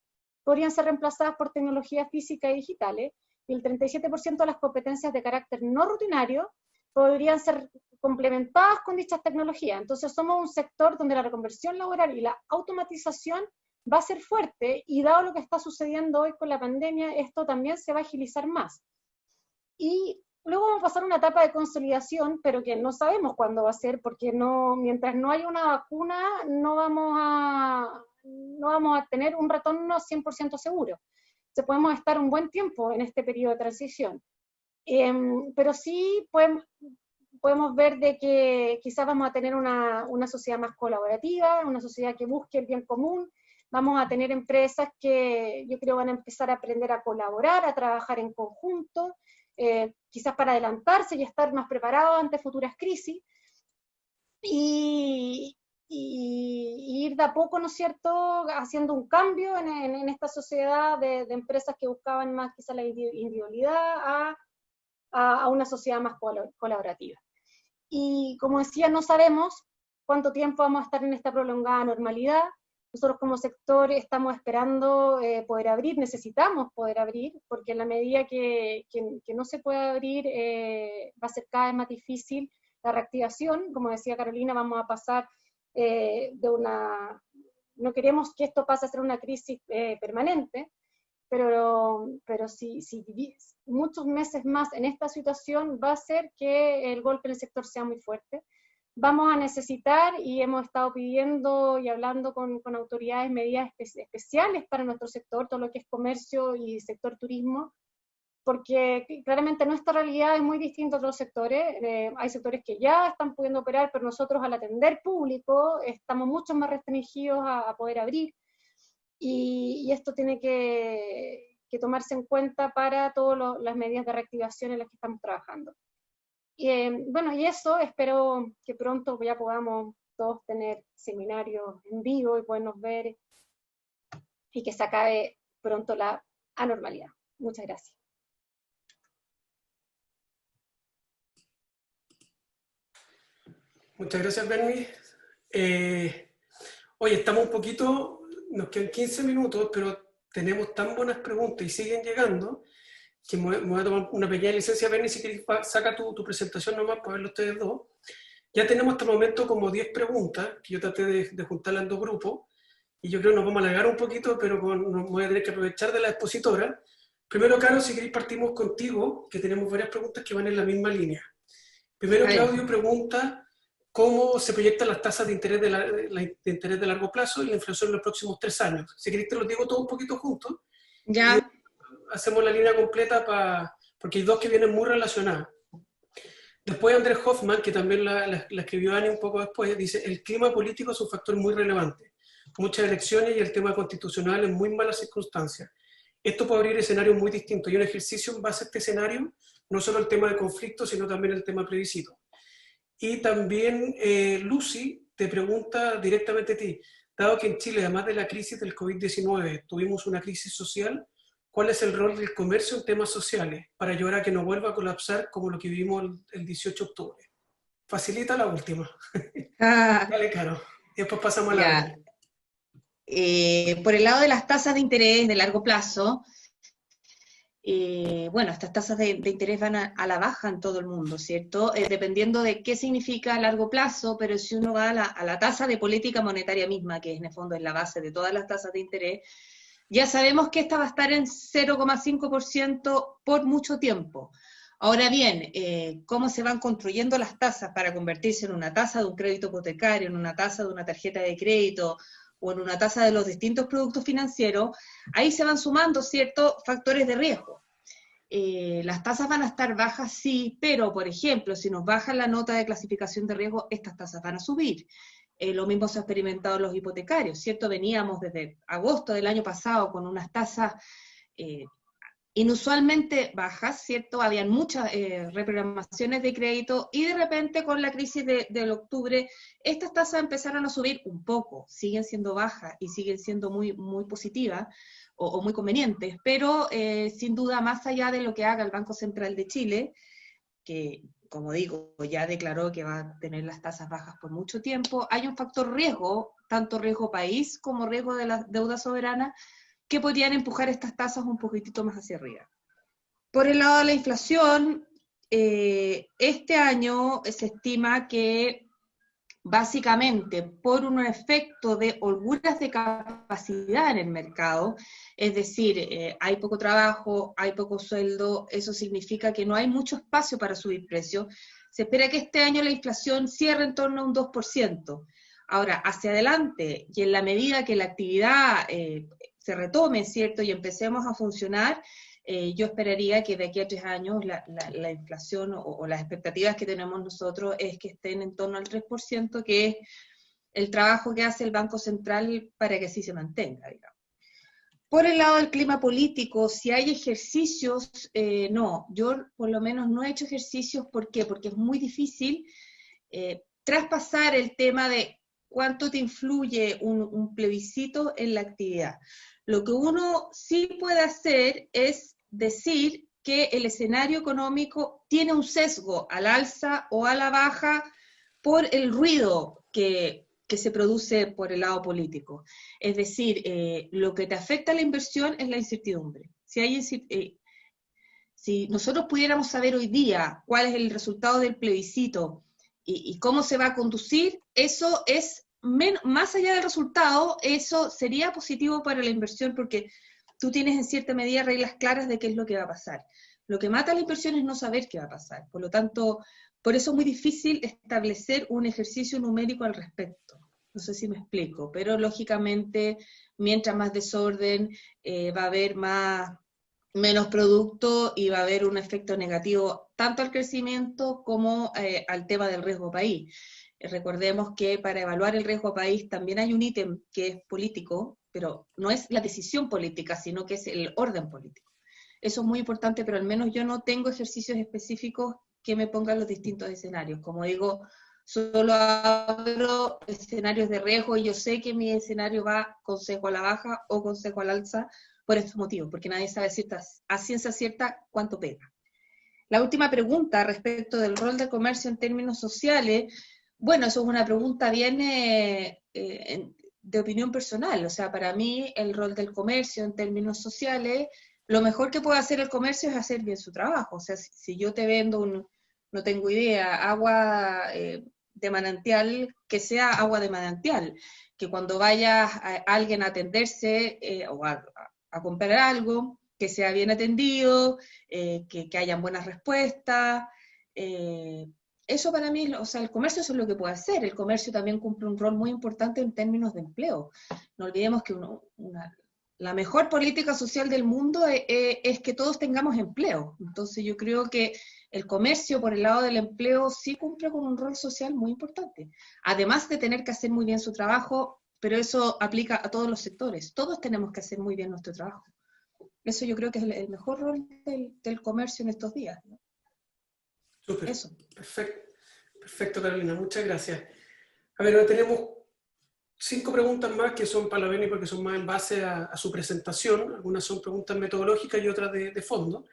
[SPEAKER 5] podrían ser reemplazadas por tecnologías físicas y digitales, y el 37% de las competencias de carácter no rutinario podrían ser complementadas con dichas tecnologías. Entonces somos un sector donde la reconversión laboral y la automatización va a ser fuerte, y dado lo que está sucediendo hoy con la pandemia, esto también se va a agilizar más. Y luego vamos a pasar a una etapa de consolidación, pero que no sabemos cuándo va a ser, porque mientras no haya una vacuna, no vamos a tener un retorno 100% seguro. Entonces podemos estar un buen tiempo en este periodo de transición. Pero sí podemos ver de que quizás vamos a tener una sociedad más colaborativa, una sociedad que busque el bien común. Vamos a tener empresas que yo creo van a empezar a aprender a colaborar, a trabajar en conjunto, quizás para adelantarse y estar más preparados ante futuras crisis, y ir de a poco, ¿no es cierto?, haciendo un cambio en esta sociedad de empresas que buscaban más quizás la individualidad a una sociedad más colaborativa. Y como decía, no sabemos cuánto tiempo vamos a estar en esta prolongada normalidad. Nosotros como sector estamos esperando poder abrir, necesitamos poder abrir, porque en la medida que no se pueda abrir va a ser cada vez más difícil la reactivación. Como decía Carolina, vamos a pasar no queremos que esto pase a ser una crisis permanente, pero si muchos meses más en esta situación va a hacer que el golpe en el sector sea muy fuerte. Vamos a necesitar, y hemos estado pidiendo y hablando con autoridades, medidas especiales para nuestro sector, todo lo que es comercio y sector turismo, porque claramente nuestra realidad es muy distinta a otros sectores. Hay sectores que ya están pudiendo operar, pero nosotros al atender público estamos mucho más restringidos a poder abrir, y esto tiene que tomarse en cuenta para todas las medidas de reactivación en las que estamos trabajando. Y eso, espero que pronto ya podamos todos tener seminarios en vivo y podernos ver, y que se acabe pronto la anormalidad. Muchas gracias.
[SPEAKER 2] Muchas gracias, Berni. Oye, estamos un poquito, nos quedan 15 minutos, pero tenemos tan buenas preguntas y siguen llegando, que me voy a tomar una pequeña licencia. Berni, si querés, saca tu presentación nomás para verlo ustedes dos. Ya tenemos hasta el momento como 10 preguntas, que yo traté de juntarlas en 2 grupos, y yo creo que nos vamos a alargar un poquito, pero nos voy a tener que aprovechar de la expositora. Primero, Caro, si queréis partimos contigo, que tenemos varias preguntas que van en la misma línea. Primero, Claudio pregunta cómo se proyectan las tasas de interés de largo plazo y la inflación en los próximos 3 años. Si queréis te los digo todos un poquito juntos.
[SPEAKER 4] Ya.
[SPEAKER 2] Hacemos la línea completa porque hay 2 que vienen muy relacionadas. Después Andrés Hoffman, que también la escribió Ani un poco después, dice: el clima político es un factor muy relevante. Muchas elecciones y el tema constitucional en muy malas circunstancias. Esto puede abrir escenarios muy distintos, y un ejercicio en base a este escenario, no solo el tema de conflicto, sino también el tema plebiscito. Y también Lucy te pregunta directamente a ti: dado que en Chile, además de la crisis del COVID-19, tuvimos una crisis social, ¿cuál es el rol del comercio en temas sociales para ayudar a que no vuelva a colapsar como lo que vivimos el 18 de octubre? Facilita la última. Dale, Caro. Y después pasamos a la...
[SPEAKER 4] Por el lado de las tasas de interés de largo plazo, estas tasas de interés van a la baja en todo el mundo, ¿cierto? Dependiendo de qué significa a largo plazo, pero si uno va a la tasa de política monetaria misma, que en el fondo es la base de todas las tasas de interés, ya sabemos que esta va a estar en 0,5% por mucho tiempo. Ahora bien, ¿cómo se van construyendo las tasas para convertirse en una tasa de un crédito hipotecario, en una tasa de una tarjeta de crédito, o en una tasa de los distintos productos financieros? Ahí se van sumando ciertos factores de riesgo. Las tasas van a estar bajas, sí, pero, por ejemplo, si nos baja la nota de clasificación de riesgo, estas tasas van a subir. Lo mismo se ha experimentado en los hipotecarios, ¿cierto? Veníamos desde agosto del año pasado con unas tasas inusualmente bajas, ¿cierto? Habían muchas reprogramaciones de crédito, y de repente con la crisis del octubre, estas tasas empezaron a subir un poco, siguen siendo bajas y siguen siendo muy, muy positivas o muy convenientes, pero sin duda, más allá de lo que haga el Banco Central de Chile, que, como digo, ya declaró que va a tener las tasas bajas por mucho tiempo, hay un factor riesgo, tanto riesgo país como riesgo de la deuda soberana, que podrían empujar estas tasas un poquitito más hacia arriba. Por el lado de la inflación, este año se estima que básicamente por un efecto de holguras de capacidad en el mercado, es decir, hay poco trabajo, hay poco sueldo, eso significa que no hay mucho espacio para subir precios. Se espera que este año la inflación cierre en torno a un 2%. Ahora, hacia adelante, y en la medida que la actividad se retome, ¿cierto?, y empecemos a funcionar, yo esperaría que de aquí a 3 años la inflación o las expectativas que tenemos nosotros es que estén en torno al 3%, que es el trabajo que hace el Banco Central para que así se mantenga, digamos. Por el lado del clima político, si hay ejercicios, no, yo por lo menos no he hecho ejercicios. ¿Por qué? Porque es muy difícil traspasar el tema de cuánto te influye un plebiscito en la actividad. Lo que uno sí puede hacer es decir que el escenario económico tiene un sesgo al alza o a la baja por el ruido que se produce por el lado político. Es decir, lo que te afecta a la inversión es la incertidumbre. Si nosotros pudiéramos saber hoy día cuál es el resultado del plebiscito y cómo se va a conducir, eso es, más allá del resultado, eso sería positivo para la inversión, porque tú tienes en cierta medida reglas claras de qué es lo que va a pasar. Lo que mata a la inversión es no saber qué va a pasar. Por lo tanto, por eso es muy difícil establecer un ejercicio numérico al respecto. No sé si me explico, pero lógicamente, mientras más desorden, va a haber menos producto y va a haber un efecto negativo tanto al crecimiento como al tema del riesgo país. Recordemos que para evaluar el riesgo país también hay un ítem que es político, pero no es la decisión política, sino que es el orden político. Eso es muy importante, pero al menos yo no tengo ejercicios específicos que me pongan los distintos escenarios. Como digo, solo abro escenarios de riesgo y yo sé que mi escenario va con sesgo a la baja o con sesgo al alza por estos motivos, porque nadie sabe a ciencia cierta cuánto pega. La última pregunta respecto del rol del comercio en términos sociales, bueno, eso es una pregunta bien de opinión personal. O sea, para mí el rol del comercio en términos sociales, lo mejor que puede hacer el comercio es hacer bien su trabajo. O sea, si yo te vendo no tengo idea, agua de manantial, que sea agua de manantial, que cuando vaya alguien a atenderse o a comprar algo, que sea bien atendido, que hayan buenas respuestas. Eso para mí, o sea, el comercio eso es lo que puede hacer. El comercio también cumple un rol muy importante en términos de empleo. No olvidemos que la mejor política social del mundo es que todos tengamos empleo. Entonces yo creo que el comercio por el lado del empleo sí cumple con un rol social muy importante. Además de tener que hacer muy bien su trabajo, pero eso aplica a todos los sectores. Todos tenemos que hacer muy bien nuestro trabajo. Eso yo creo que es el mejor rol del comercio en estos días, ¿no?
[SPEAKER 2] Súper.
[SPEAKER 4] Eso.
[SPEAKER 2] Perfecto, Carolina, muchas gracias. A ver, ahora tenemos 5 preguntas más que son para la Beni porque son más en base a su presentación. Algunas son preguntas metodológicas y otras de fondo.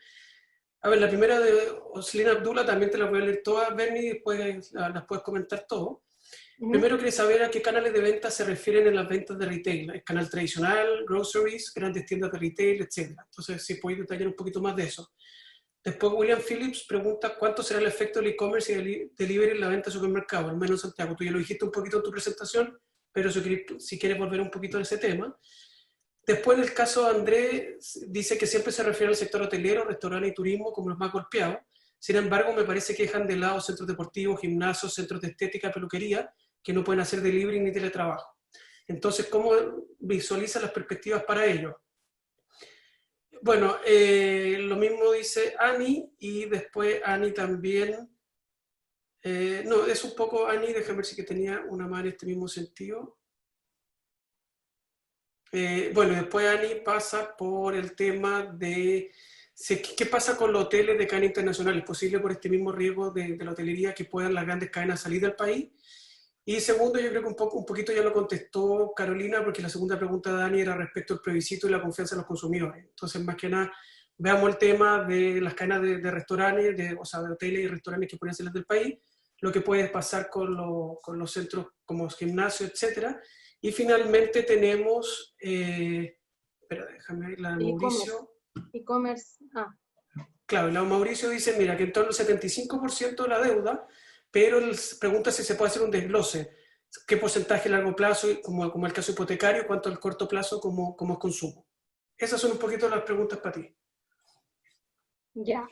[SPEAKER 2] A ver, la primera de Oslina Abdullah, también te la voy a leer todas, Beni, y después las puedes comentar todo. Primero quiere saber a qué canales de venta se refieren en las ventas de retail. ¿El canal tradicional, groceries, grandes tiendas de retail, etcétera? Entonces, si podéis detallar un poquito más de eso. Después William Phillips pregunta cuánto será el efecto del e-commerce y del delivery en la venta de supermercado, al menos en Santiago. Tú ya lo dijiste un poquito en tu presentación, pero si quieres volver un poquito a ese tema. Después, en el caso de Andrés, dice que siempre se refiere al sector hotelero, restaurante y turismo como los más golpeados. Sin embargo, me parece que dejan de lado centros deportivos, gimnasios, centros de estética, peluquería, que no pueden hacer delivery ni teletrabajo. Entonces, ¿cómo visualiza las perspectivas para ellos? Bueno, lo mismo dice Ani, y después Ani también, no, es un poco Ani, déjame ver si que tenía una más en este mismo sentido. Bueno, después Ani pasa por el tema de qué pasa con los hoteles de cadena internacional. ¿Es posible por este mismo riesgo de la hotelería que puedan las grandes cadenas salir del país? Y segundo, yo creo que un poquito ya lo contestó Carolina, porque la segunda pregunta de Dani era respecto al plebiscito y la confianza en los consumidores. Entonces, más que nada, veamos el tema de las cadenas de restaurantes, o sea, de hoteles y restaurantes que pueden salir del país, lo que puede pasar con los centros como gimnasios, etcétera. Y finalmente tenemos, espera, déjame ver la de Mauricio.
[SPEAKER 5] E-commerce.
[SPEAKER 2] Claro, y Mauricio dice, mira, que en torno al 75% de la deuda, pero él pregunta si se puede hacer un desglose. ¿Qué porcentaje a largo plazo, como el caso hipotecario, cuánto al corto plazo, como es consumo? Esas son un poquito las preguntas para ti.
[SPEAKER 5] Ya,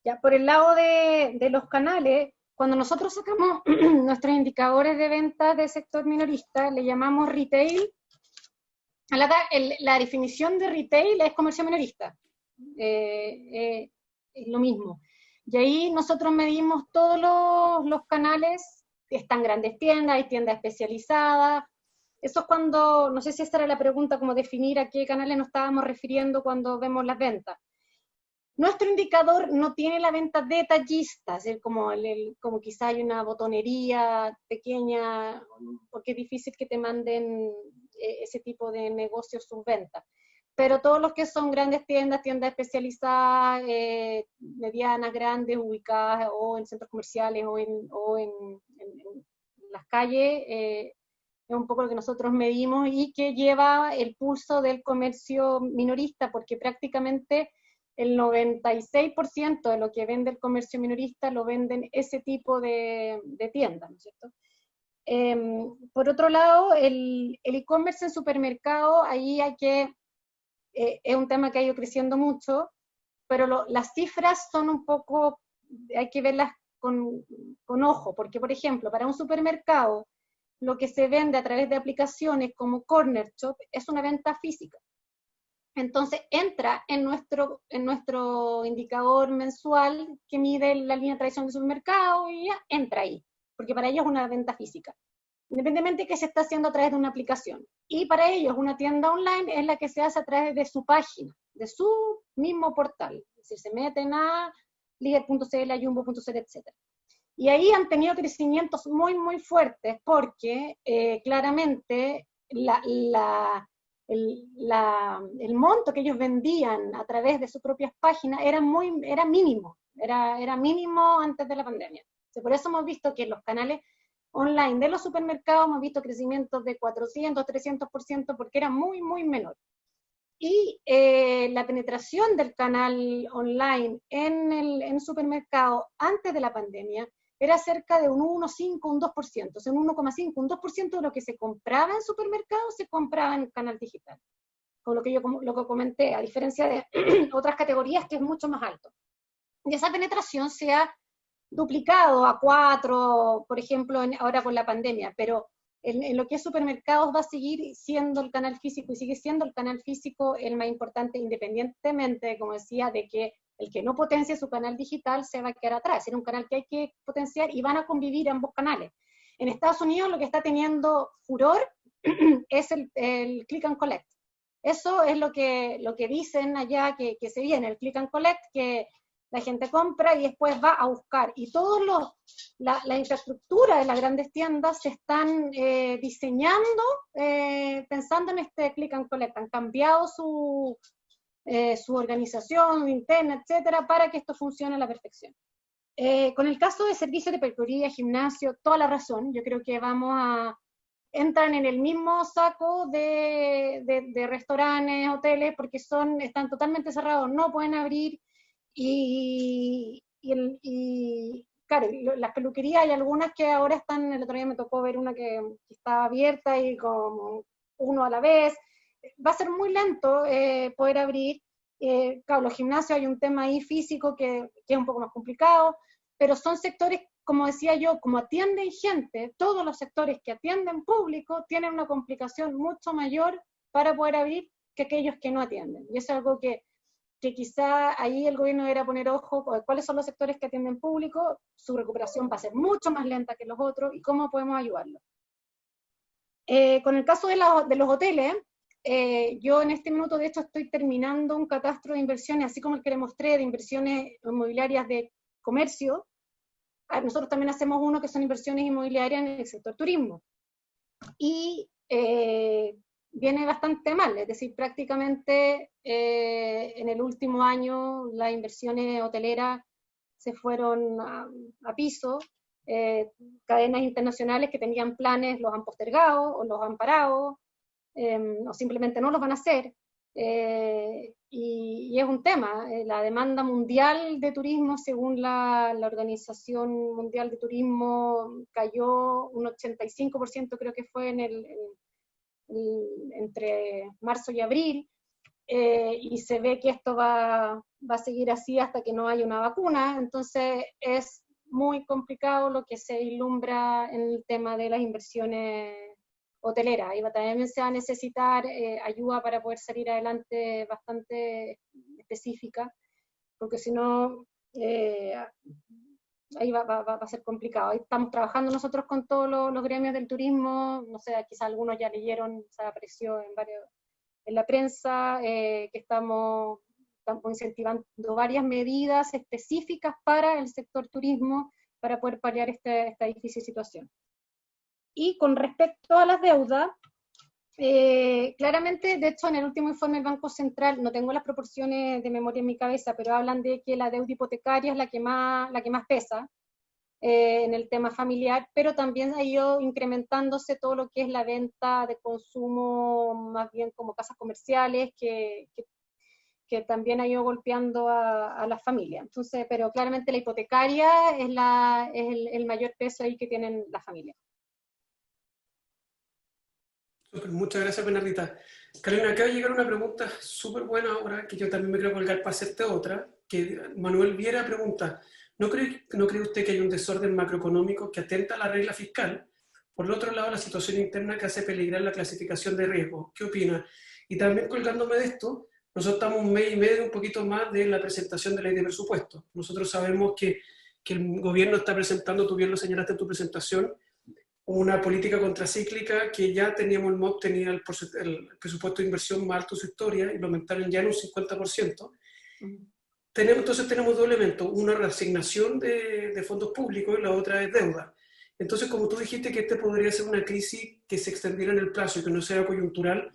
[SPEAKER 5] ya por el lado de los canales, cuando nosotros sacamos nuestros indicadores de ventas del sector minorista, le llamamos retail. La definición de retail es comercio minorista. Es lo mismo. Y ahí nosotros medimos todos los canales, están grandes tiendas, hay tiendas especializadas. Eso es cuando, no sé si esta era la pregunta, como definir a qué canales nos estábamos refiriendo cuando vemos las ventas. Nuestro indicador no tiene la venta detallista, es decir, como quizá hay una botonería pequeña, porque es difícil que te manden ese tipo de negocios sus ventas. Pero todos los que son grandes tiendas especializadas, medianas, grandes, ubicadas o en centros comerciales o en las calles, es un poco lo que nosotros medimos y que lleva el pulso del comercio minorista, porque prácticamente el 96% de lo que vende el comercio minorista lo venden ese tipo de tiendas, ¿no es cierto? Por otro lado, el e-commerce en supermercado, ahí es un tema que ha ido creciendo mucho, pero las cifras son un poco, hay que verlas con ojo, porque por ejemplo, para un supermercado, lo que se vende a través de aplicaciones como Corner Shop es una venta física. Entonces entra en nuestro indicador mensual que mide la línea de tradición de supermercado y ya entra ahí, porque para ellos es una venta física, independientemente de que se está haciendo a través de una aplicación. Y para ellos una tienda online es la que se hace a través de su página, de su mismo portal. Es decir, se meten a Líder.cl, a Jumbo.cl, etc. Y ahí han tenido crecimientos muy, muy fuertes porque claramente el monto que ellos vendían a través de sus propias páginas era mínimo, era mínimo antes de la pandemia. Por eso hemos visto que en los canales online de los supermercados hemos visto crecimientos de 400, 300%, porque era muy, muy menor. Y la penetración del canal online en supermercado antes de la pandemia era cerca de un 1,5, un 2%, o sea, un 1,5, un 2% de lo que se compraba en supermercados se compraba en el canal digital. Con lo que comenté, a diferencia de otras categorías que es mucho más alto. Y esa penetración se ha duplicado a 4, por ejemplo, ahora con la pandemia, pero en lo que es supermercados va a seguir siendo el canal físico y sigue siendo el canal físico el más importante, independientemente, como decía, de que el que no potencie su canal digital se va a quedar atrás. Es un canal que hay que potenciar y van a convivir ambos canales. En Estados Unidos lo que está teniendo furor es el click and collect. Eso es lo que dicen allá que se viene, el click and collect, que la gente compra y después va a buscar. Y la infraestructura de las grandes tiendas se están diseñando pensando en este click and collect. Han cambiado su organización interna, etcétera, para que esto funcione a la perfección. Con el caso de servicios de peluquería, gimnasio, toda la razón. Yo creo que entran en el mismo saco de restaurantes, hoteles, porque están totalmente cerrados, no pueden abrir. Y claro, las peluquerías hay algunas que ahora están, el otro día me tocó ver una que estaba abierta y con uno a la vez. Va a ser muy lento poder abrir. Claro, los gimnasios hay un tema ahí físico que es un poco más complicado, pero son sectores, como decía yo, como atienden gente, todos los sectores que atienden público tienen una complicación mucho mayor para poder abrir que aquellos que no atienden. Y eso es algo que quizá ahí el gobierno debería poner ojo, cuáles son los sectores que atienden público, su recuperación va a ser mucho más lenta que los otros y cómo podemos ayudarlos. Con el caso de los hoteles, yo en este minuto de hecho estoy terminando un catastro de inversiones, así como el que le mostré, de inversiones inmobiliarias de comercio. Nosotros también hacemos uno que son inversiones inmobiliarias en el sector turismo. Y viene bastante mal, es decir, prácticamente en el último año las inversiones hoteleras se fueron a piso, cadenas internacionales que tenían planes los han postergado o los han parado, o simplemente no los van a hacer. y es un tema. La demanda mundial de turismo, según la Organización Mundial de Turismo, cayó un 85%, creo que fue entre marzo y abril, y se ve que esto va a seguir así hasta que no haya una vacuna. Entonces es muy complicado lo que se vislumbra en el tema de las inversiones hoteleras. Y también se va a necesitar ayuda para poder salir adelante bastante específica, porque si no, ahí va a ser complicado. Ahí estamos trabajando nosotros con todos los gremios del turismo, no sé, quizás algunos ya leyeron, se apareció en la prensa, que estamos incentivando varias medidas específicas para el sector turismo para poder paliar esta difícil situación. Y con respecto a las deudas, claramente, de hecho, en el último informe del Banco Central, no tengo las proporciones de memoria en mi cabeza, pero hablan de que la deuda hipotecaria es la que más pesa en el tema familiar, pero también ha ido incrementándose todo lo que es la venta de consumo, más bien como casas comerciales, que también ha ido golpeando a las familias. Entonces, pero claramente la hipotecaria es el mayor peso ahí que tienen las familias.
[SPEAKER 2] Muchas gracias, Bernardita. Carolina, acaba de llegar una pregunta súper buena ahora, que yo también me quiero colgar para hacerte otra, que Manuel Viera pregunta: ¿No cree usted que hay un desorden macroeconómico que atenta a la regla fiscal? Por el otro lado, la situación interna que hace peligrar la clasificación de riesgo. ¿Qué opina? Y también colgándome de esto, nosotros estamos un mes y medio, un poquito más, de la presentación de la ley de presupuesto. Nosotros sabemos que el gobierno está presentando, tú bien lo señalaste en tu presentación, una política contracíclica que ya teníamos, el MOP tenía el presupuesto de inversión más alto de su historia y lo aumentaron ya en un 50%. Entonces tenemos dos elementos: una reasignación de fondos públicos y la otra es deuda. Entonces, como tú dijiste que podría ser una crisis que se extendiera en el plazo y que no sea coyuntural,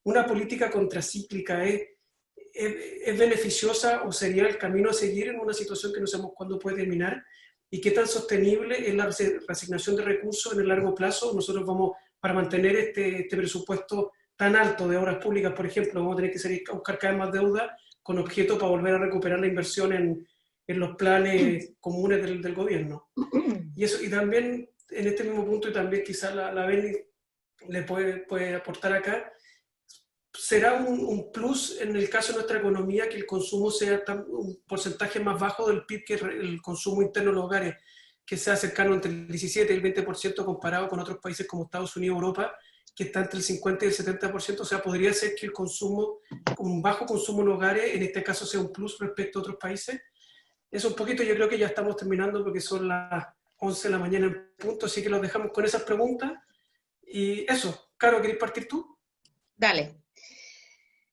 [SPEAKER 2] ¿una política contracíclica es beneficiosa o sería el camino a seguir en una situación que no sabemos cuándo puede terminar? ¿Y qué tan sostenible es la reasignación de recursos en el largo plazo? Nosotros vamos, para mantener este presupuesto tan alto de obras públicas, por ejemplo, vamos a tener que salir a buscar cada vez más deuda con objeto para volver a recuperar la inversión en los planes comunes del gobierno. Y también, en este mismo punto, y también quizás la Beni le puede aportar acá, ¿será un plus en el caso de nuestra economía que el consumo sea un porcentaje más bajo del PIB que el consumo interno de los hogares, que sea cercano entre el 17 y el 20% comparado con otros países como Estados Unidos o Europa, que está entre el 50 y el 70%? O sea, podría ser que el consumo, un bajo consumo en hogares, en este caso sea un plus respecto a otros países. Eso un poquito, yo creo que ya estamos terminando porque son las 11 de la mañana en punto, así que los dejamos con esas preguntas. Y eso, Caro, ¿querés partir tú?
[SPEAKER 4] Dale.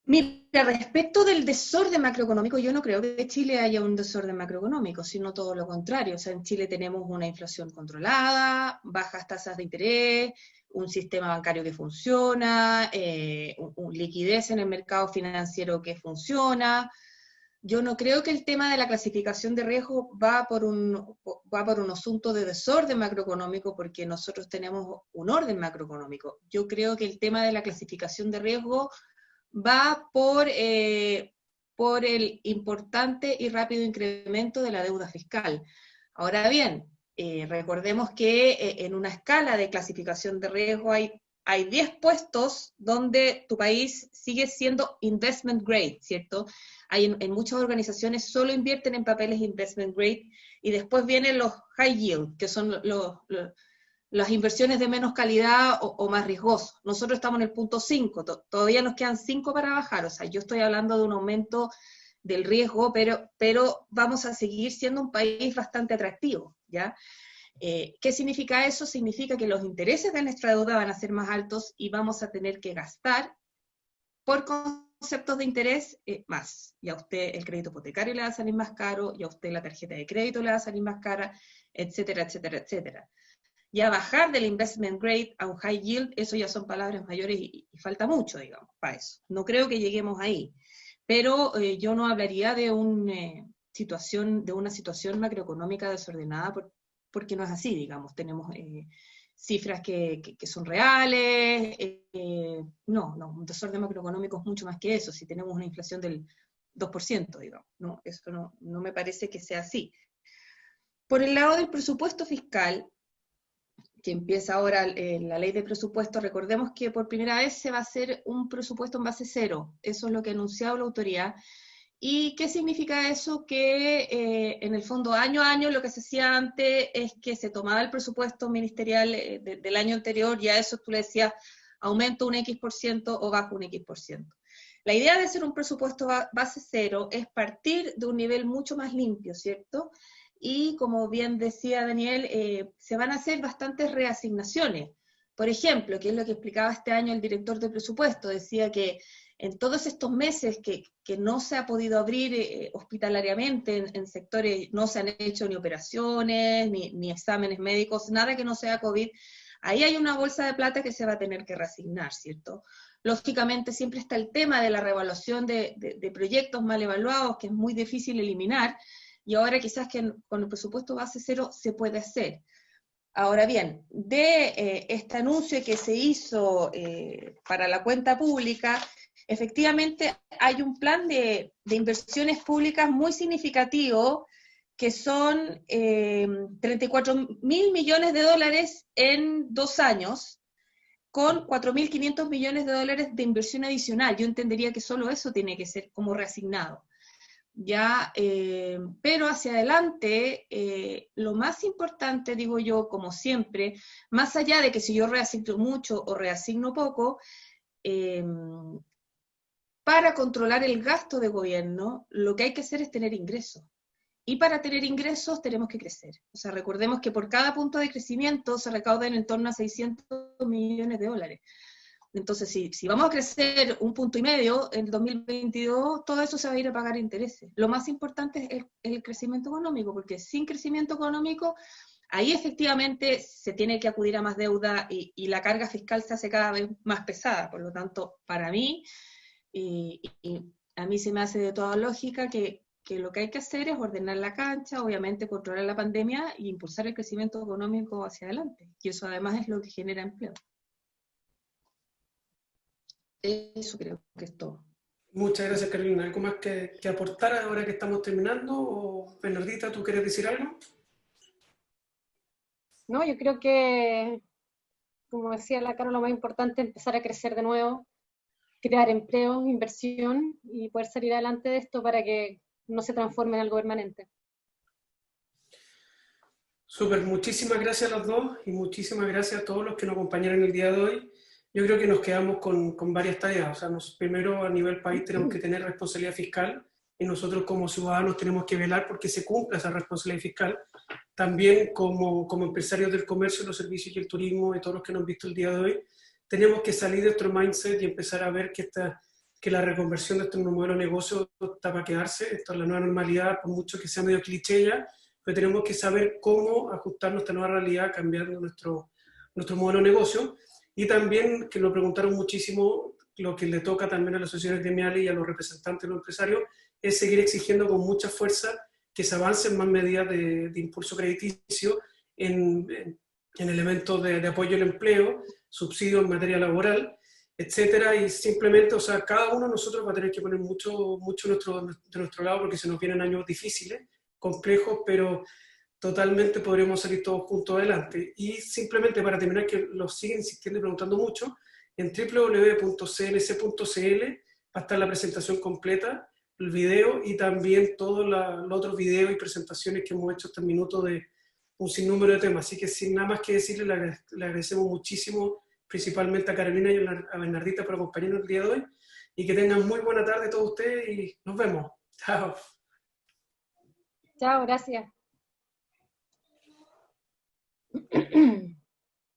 [SPEAKER 4] Mira, respecto del desorden macroeconómico, yo no creo que en Chile haya un desorden macroeconómico, sino todo lo contrario. O sea, en Chile tenemos una inflación controlada, bajas tasas de interés, un sistema bancario que funciona, liquidez en el mercado financiero que funciona. Yo no creo que el tema de la clasificación de riesgo va por un asunto de desorden macroeconómico, porque nosotros tenemos un orden macroeconómico. Yo creo que el tema de la clasificación de riesgo va por el importante y rápido incremento de la deuda fiscal. Ahora bien, recordemos que en una escala de clasificación de riesgo hay 10 puestos donde tu país sigue siendo investment grade, ¿cierto? En muchas organizaciones solo invierten en papeles investment grade, y después vienen los high yield, que son las inversiones de menos calidad o más riesgosos. Nosotros estamos en el punto 5, todavía nos quedan 5 para bajar. O sea, yo estoy hablando de un aumento del riesgo, pero vamos a seguir siendo un país bastante atractivo, ¿ya? ¿Qué significa eso? Significa que los intereses de nuestra deuda van a ser más altos y vamos a tener que gastar por conceptos de interés más. Y a usted el crédito hipotecario le va a salir más caro, y a usted la tarjeta de crédito le va a salir más cara, etcétera, etcétera, etcétera. Ya bajar del investment grade a un high yield, eso ya son palabras mayores y falta mucho, digamos, para eso. No creo que lleguemos ahí, pero yo no hablaría de una situación macroeconómica desordenada, porque no es así, digamos. Tenemos cifras que son reales, no, un desorden macroeconómico es mucho más que eso, si tenemos una inflación del 2%, digamos, no, eso no me parece que sea así. Por el lado del presupuesto fiscal, que empieza ahora la ley de presupuesto, recordemos que por primera vez se va a hacer un presupuesto en base cero, eso es lo que ha anunciado la autoridad. ¿Y qué significa eso? Que en el fondo año a año lo que se hacía antes es que se tomaba el presupuesto ministerial del año anterior, y a eso tú le decías aumento un X% o bajo un X%. La idea de hacer un presupuesto base cero es partir de un nivel mucho más limpio, ¿cierto? Y como bien decía Daniel, se van a hacer bastantes reasignaciones. Por ejemplo, que es lo que explicaba este año el director de presupuesto, decía que en todos estos meses que no se ha podido abrir hospitalariamente en sectores, no se han hecho ni operaciones, ni exámenes médicos, nada que no sea COVID, ahí hay una bolsa de plata que se va a tener que reasignar, ¿cierto? Lógicamente siempre está el tema de la reevaluación de proyectos mal evaluados, que es muy difícil eliminar, y ahora quizás que con el presupuesto base cero se puede hacer. Ahora bien, de este anuncio que se hizo para la cuenta pública, efectivamente hay un plan de inversiones públicas muy significativo, que son 34.000 millones de dólares en 2 años, con 4.500 millones de dólares de inversión adicional. Yo entendería que solo eso tiene que ser como reasignado. Ya, pero hacia adelante, lo más importante, digo yo, como siempre, más allá de que si yo reasigno mucho o reasigno poco, para controlar el gasto de gobierno, lo que hay que hacer es tener ingresos. Y para tener ingresos tenemos que crecer. O sea, recordemos que por cada punto de crecimiento se recaudan en torno a 600 millones de dólares. Entonces, si vamos a crecer 1,5 puntos en 2022, todo eso se va a ir a pagar intereses. Lo más importante es el crecimiento económico, porque sin crecimiento económico, ahí efectivamente se tiene que acudir a más deuda y la carga fiscal se hace cada vez más pesada. Por lo tanto, para mí, y a mí se me hace de toda lógica que lo que hay que hacer es ordenar la cancha, obviamente controlar la pandemia e impulsar el crecimiento económico hacia adelante. Y eso además es lo que genera empleo. Eso creo que es todo.
[SPEAKER 2] Muchas gracias, Carolina. ¿Algo más que aportar ahora que estamos terminando? O Bernardita, ¿tú quieres decir algo?
[SPEAKER 5] No, yo creo que, como decía la Caro, lo más importante es empezar a crecer de nuevo, crear empleo, inversión y poder salir adelante de esto para que no se transforme en algo permanente.
[SPEAKER 2] Súper, muchísimas gracias a los dos y muchísimas gracias a todos los que nos acompañaron el día de hoy. Yo creo que nos quedamos con varias tareas. O sea, primero a nivel país tenemos que tener responsabilidad fiscal y nosotros como ciudadanos tenemos que velar porque se cumpla esa responsabilidad fiscal. También como empresarios del comercio, los servicios y el turismo y todos los que nos han visto el día de hoy, tenemos que salir de nuestro mindset y empezar a ver que la reconversión de este modelo de negocio está para quedarse. Esto es la nueva normalidad, por mucho que sea medio cliché ya, pero tenemos que saber cómo ajustar nuestra nueva realidad cambiando nuestro modelo de negocio. Y también, que lo preguntaron muchísimo, lo que le toca también a las asociaciones gremiales y a los representantes de los empresarios, es seguir exigiendo con mucha fuerza que se avancen más medidas de impulso crediticio en elementos de apoyo al empleo, subsidios en materia laboral, etcétera, y simplemente, o sea, cada uno de nosotros va a tener que poner mucho de nuestro lado porque se nos vienen años difíciles, complejos, pero totalmente podremos salir todos juntos adelante. Y simplemente para terminar, que lo siguen insistiendo y preguntando mucho, en www.cnc.cl va a estar la presentación completa, el video y también todos los otros videos y presentaciones que hemos hecho hasta el minuto de un sinnúmero de temas. Así que sin nada más que decirle, le agradecemos muchísimo, principalmente a Carolina y a Bernardita por acompañarnos el día de hoy, y que tengan muy buena tarde todos ustedes y nos vemos. Chao.
[SPEAKER 5] Chao, gracias.